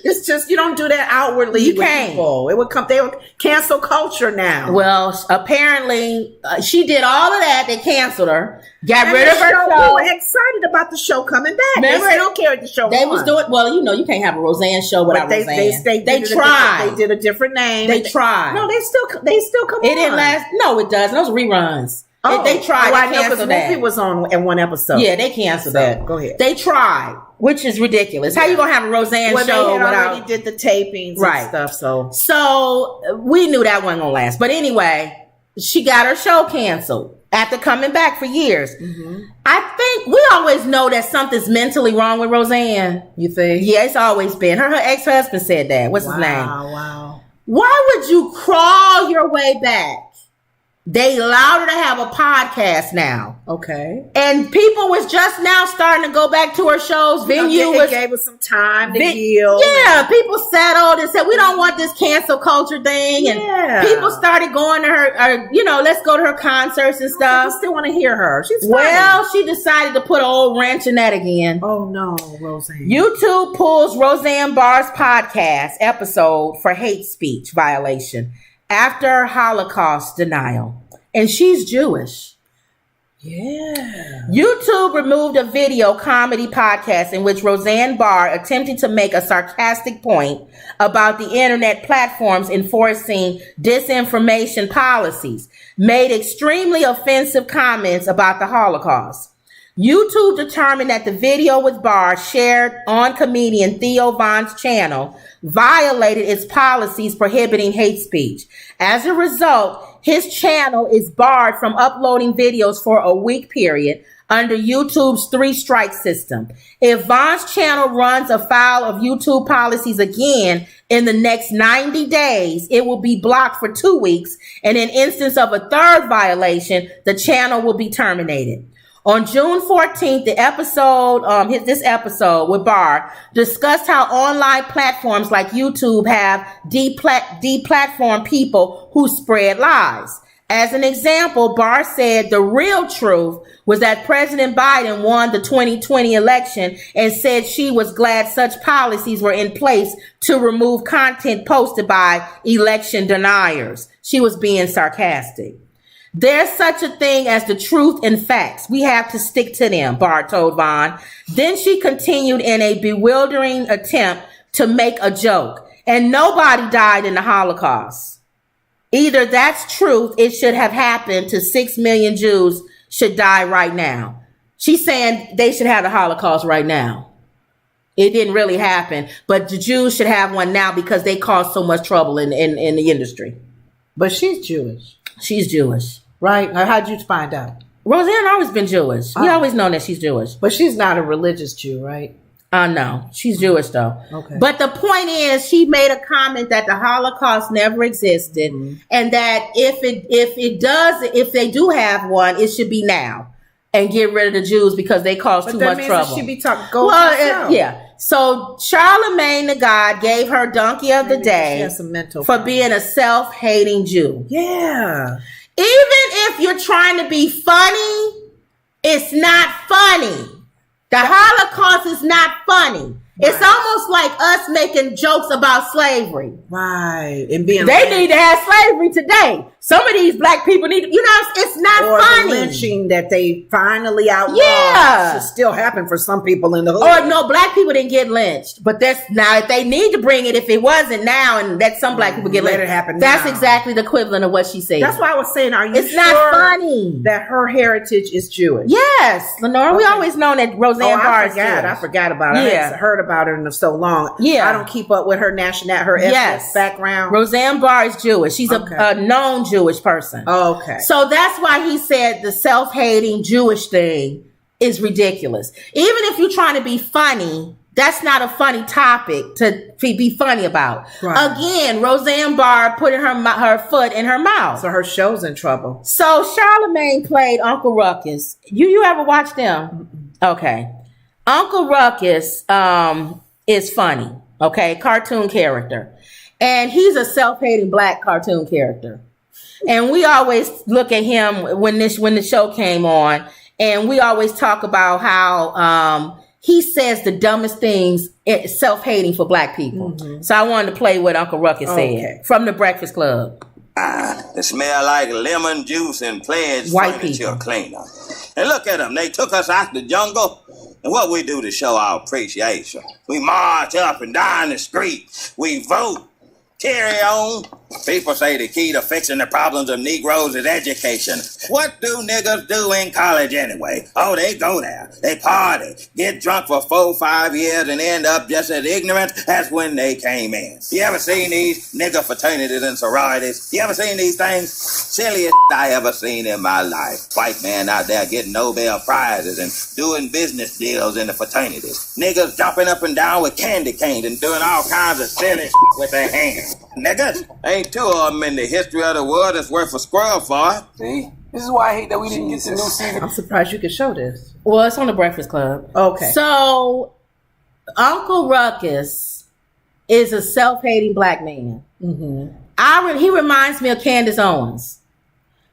Speaker 2: It's just you don't do that outwardly.
Speaker 1: You
Speaker 2: with
Speaker 1: can't.
Speaker 2: People. It would come. They would cancel culture now.
Speaker 1: Well, apparently she did all of that. They canceled her. Got rid of her show.
Speaker 2: We were excited about the show coming back.
Speaker 1: Remember,
Speaker 2: they still carried the show.
Speaker 1: They was doing well. You know, you can't have a Roseanne show without Roseanne.
Speaker 2: They tried. They did a different name.
Speaker 1: They tried.
Speaker 2: No, they still come.
Speaker 1: It didn't last. No, it doesn't. Those reruns. They tried.
Speaker 2: I know because Wolfie was on in one episode.
Speaker 1: Yeah, they canceled that.
Speaker 2: Go ahead.
Speaker 1: They tried, which is ridiculous. How you gonna have a Roseanne show
Speaker 2: they
Speaker 1: without?
Speaker 2: Already did the tapings and stuff.
Speaker 1: So we knew that wasn't gonna last. But anyway, she got her show canceled after coming back for years. I think we always know that something's mentally wrong with Roseanne.
Speaker 2: You think?
Speaker 1: Yeah, it's always been. Her ex-husband said that. What's his name?
Speaker 2: Wow.
Speaker 1: Why would you crawl your way back They allowed her to have a podcast now.
Speaker 2: Okay.
Speaker 1: And people was just now starting to go back to her shows.
Speaker 2: It gave us some time to heal.
Speaker 1: Yeah, people settled and said, we don't want this cancel culture thing. And people started going to her, let's go to her concerts and stuff.
Speaker 2: People still want to hear her. She's funny.
Speaker 1: Well, she decided to put an old wrench in that again.
Speaker 2: Oh, no, Roseanne.
Speaker 1: YouTube pulls Roseanne Barr's podcast episode for hate speech violation after Holocaust denial. And she's Jewish.
Speaker 2: Yeah.
Speaker 1: YouTube removed a video comedy podcast in which Roseanne Barr attempted to make a sarcastic point about the internet platforms enforcing disinformation policies, made extremely offensive comments about the Holocaust. YouTube determined that the video with Barr shared on comedian Theo Von's channel violated its policies prohibiting hate speech. As a result, his channel is barred from uploading videos for a week period under YouTube's 3-strike system. If Von's channel runs afoul of YouTube policies again in the next 90 days, it will be blocked for 2 weeks. And in instance of a third violation, the channel will be terminated. On June 14th, this episode with Barr discussed how online platforms like YouTube have deplatformed people who spread lies. As an example, Barr said the real truth was that President Biden won the 2020 election and said she was glad such policies were in place to remove content posted by election deniers. She was being sarcastic. There's such a thing as the truth and facts. We have to stick to them, Barr told Von. Then she continued in a bewildering attempt to make a joke. And nobody died in the Holocaust. Either that's truth, it should have happened to 6 million Jews should die right now. She's saying they should have the Holocaust right now. It didn't really happen, but the Jews should have one now because they caused so much trouble in the industry.
Speaker 2: But she's Jewish.
Speaker 1: She's Jewish.
Speaker 2: Right? How'd you find out?
Speaker 1: Roseanne always been Jewish. We always known that she's Jewish.
Speaker 2: But she's not a religious Jew, right?
Speaker 1: No. She's Jewish, though.
Speaker 2: Okay.
Speaker 1: But the point is, she made a comment that the Holocaust never existed, and that if they do have one, it should be now, and get rid of the Jews because they cause too much trouble.
Speaker 2: She be talking.
Speaker 1: Yeah. So Charlemagne the God gave her donkey of the day for being a self-hating Jew.
Speaker 2: Yeah.
Speaker 1: Even if you're trying to be funny, it's not funny. The Holocaust is not funny. Right. It's almost like us making jokes about slavery.
Speaker 2: Right. And
Speaker 1: they need to have slavery today. Some of these black people need to, it's not funny.
Speaker 2: Or the lynching that they finally outlawed should still happen for some people in the hood.
Speaker 1: Or no, black people didn't get lynched. But that's now, if they need to bring it, if it wasn't now, and that some black people get lynched.
Speaker 2: Let it happen
Speaker 1: That's
Speaker 2: now.
Speaker 1: Exactly the equivalent of what she said.
Speaker 2: That's why I was saying,
Speaker 1: it's not funny
Speaker 2: that her heritage is Jewish?
Speaker 1: Yes, Lenora. We always known that Roseanne Barr is Jewish.
Speaker 2: I forgot about her. I haven't heard about her in so long.
Speaker 1: Yeah.
Speaker 2: I don't keep up with her her ethnic background.
Speaker 1: Roseanne Barr is Jewish. She's a known Jewish person.
Speaker 2: Okay.
Speaker 1: So that's why he said the self-hating Jewish thing is ridiculous. Even if you're trying to be funny, that's not a funny topic to be funny about. Right. Again, Roseanne Barr putting her foot in her mouth.
Speaker 2: So her show's in trouble.
Speaker 1: So Charlemagne played Uncle Ruckus. You ever watch them? Mm-mm. Okay. Uncle Ruckus is funny. Okay. Cartoon character. And he's a self-hating black cartoon character. And we always look at him when the show came on, and we always talk about how he says the dumbest things, self-hating for black people. Mm-hmm. So I wanted to play what Uncle Ruckus said from The Breakfast Club.
Speaker 3: It smell like lemon juice and pledge
Speaker 1: white
Speaker 3: furniture
Speaker 1: people
Speaker 3: cleaner. And look at them. They took us out the jungle. And what we do to show our appreciation? We march up and down the street. We vote. Carry on. People say the key to fixing the problems of Negroes is education. What do niggas do in college anyway? Oh, they go there. They party. Get drunk for 4-5 years and end up just as ignorant as when they came in. You ever seen these nigger fraternities and sororities? You ever seen these things? Silliest I ever seen in my life. White man out there getting Nobel Prizes and doing business deals in the fraternities. Niggas jumping up and down with candy canes and doing all kinds of silly with their hands. niggas. Ain't two of them in the history of the world that's worth a squirrel for it.
Speaker 5: See? This is why I hate that we didn't get the new season.
Speaker 2: I'm surprised you could show this.
Speaker 1: Well, it's on the Breakfast Club.
Speaker 2: Okay.
Speaker 1: So, Uncle Ruckus is a self-hating black man.
Speaker 2: Mm-hmm.
Speaker 1: He reminds me of Candace Owens.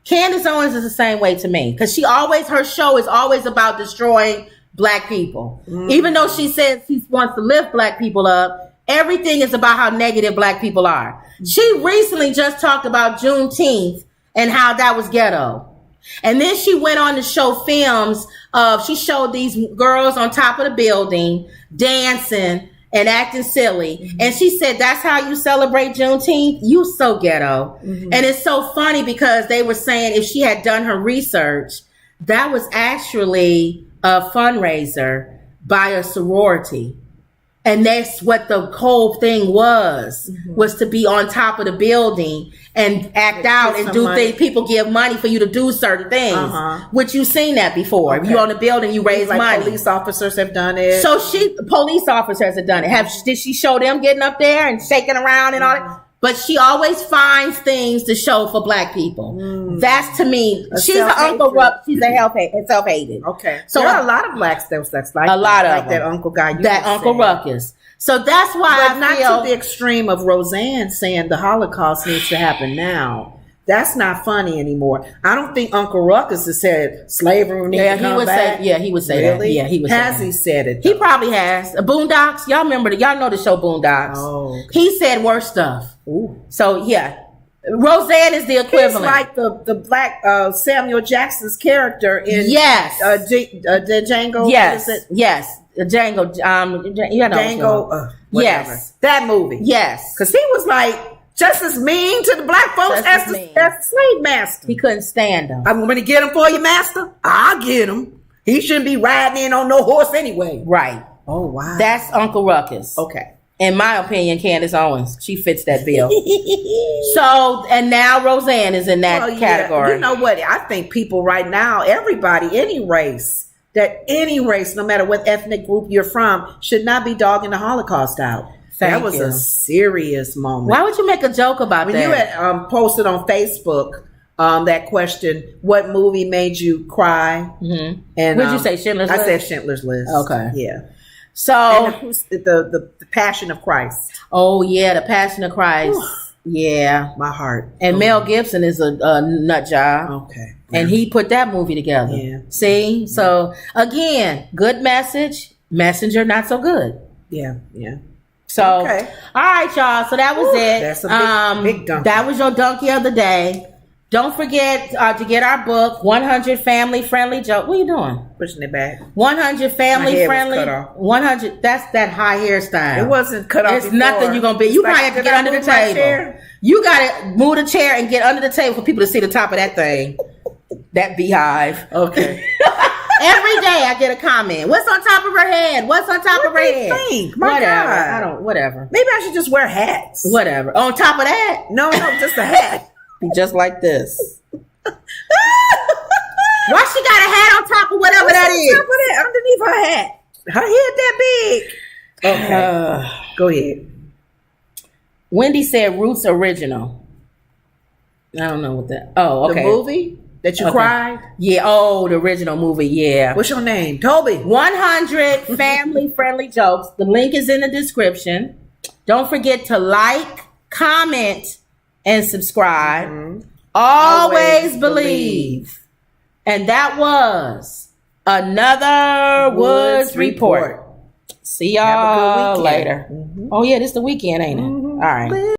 Speaker 1: Candace Owens is the same way to me because her show is always about destroying black people.
Speaker 2: Mm-hmm.
Speaker 1: Even though she says she wants to lift black people up, everything is about how negative black people are. Mm-hmm. She recently just talked about Juneteenth and how that was ghetto. And then she went on to show films she showed these girls on top of the building dancing and acting silly. Mm-hmm. And she said, that's how you celebrate Juneteenth? You so ghetto. Mm-hmm. And it's so funny because they were saying if she had done her research, that was actually a fundraiser by a sorority. And that's what the whole thing was to be on top of the building and act out and do things. People give money for you to do certain things, which you've seen that before. Okay. If you're on the building, you raise money.
Speaker 2: Police officers have done it.
Speaker 1: So police officers have done it. Did she show them getting up there and shaking around and all that? But she always finds things to show for black people. That's to me. She's an Uncle Ruck. She's a self-hated.
Speaker 2: Okay. So there are a lot of blacks that's like
Speaker 1: a lot of
Speaker 2: like that Uncle guy.
Speaker 1: That Uncle Ruckus. So that's why
Speaker 2: but not to the extreme of Roseanne saying the Holocaust needs to happen now. That's not funny anymore. I don't think Uncle Ruckus has said slavery needs to come back.
Speaker 1: He would say that. Yeah, he would.
Speaker 2: Has he said it?
Speaker 1: He probably has. Boondocks. Y'all remember y'all know the show Boondocks.
Speaker 2: Oh, okay.
Speaker 1: He said worse stuff.
Speaker 2: Ooh.
Speaker 1: So yeah, Roseanne is the equivalent.
Speaker 2: He's like the black Samuel Jackson's character in Django.
Speaker 1: Yes, Django.
Speaker 2: Django.
Speaker 1: Yes,
Speaker 2: that movie.
Speaker 1: Yes,
Speaker 2: because he was like just as mean to the black folks as the slave master.
Speaker 1: He couldn't stand them.
Speaker 2: I'm going to get him for you, master. I'll get him. He shouldn't be riding in on no horse anyway.
Speaker 1: Right.
Speaker 2: Oh, wow.
Speaker 1: That's Uncle Ruckus.
Speaker 2: Okay.
Speaker 1: In my opinion, Candace Owens, she fits that bill. So, and now Roseanne is in that category.
Speaker 2: You know what? I think people right now, everybody, any race, no matter what ethnic group you're from, should not be dogging the Holocaust out. That was a serious moment.
Speaker 1: Why would you make a joke about that?
Speaker 2: When you had posted on Facebook that question, what movie made you cry?
Speaker 1: Mm-hmm. And what did you say, Schindler's List?
Speaker 2: I said Schindler's List.
Speaker 1: Okay.
Speaker 2: Yeah.
Speaker 1: So
Speaker 2: and the Passion of Christ.
Speaker 1: Oh yeah, the Passion of Christ. Whew. Yeah,
Speaker 2: my heart.
Speaker 1: And Mel Gibson is a nut job.
Speaker 2: Okay.
Speaker 1: And he put that movie together.
Speaker 2: Yeah.
Speaker 1: See? So again, good message, messenger not so good.
Speaker 2: Yeah, yeah.
Speaker 1: So, all right, y'all. So that was it.
Speaker 2: That's a big donkey.
Speaker 1: That was your donkey of the day. Don't forget to get our book, 100 Family Friendly Jokes. What are you doing?
Speaker 2: Pushing it back.
Speaker 1: 100 Family Friendly. 100. That's that high hairstyle.
Speaker 2: It wasn't cut off.
Speaker 1: It's nothing you're gonna be. You probably have to get under the table. You gotta move the chair and get under the table for people to see the top of that thing. That beehive.
Speaker 2: Okay.
Speaker 1: Every day I get a comment. What's on top of her head? What's on top of her head?
Speaker 2: Whatever.
Speaker 1: Whatever.
Speaker 2: Maybe I should just wear hats.
Speaker 1: Whatever. On top of that?
Speaker 2: No, just a hat.
Speaker 1: Be just like this. Why she got a hat on top of whatever that is?
Speaker 2: On top of that, underneath her hat. Her head that big. Okay. Go ahead.
Speaker 1: Wendy said Roots Original. I don't know what that. Oh, okay.
Speaker 2: The movie? That you cried?
Speaker 1: Yeah. Oh, the original movie. Yeah.
Speaker 2: What's your name? Toby.
Speaker 1: 100 family friendly jokes. The link is in the description. Don't forget to like, comment, and subscribe. Mm-hmm. Always believe. And that was another Woods Report. See y'all later. Mm-hmm. Oh, yeah, this is the weekend, ain't it? Mm-hmm. All right.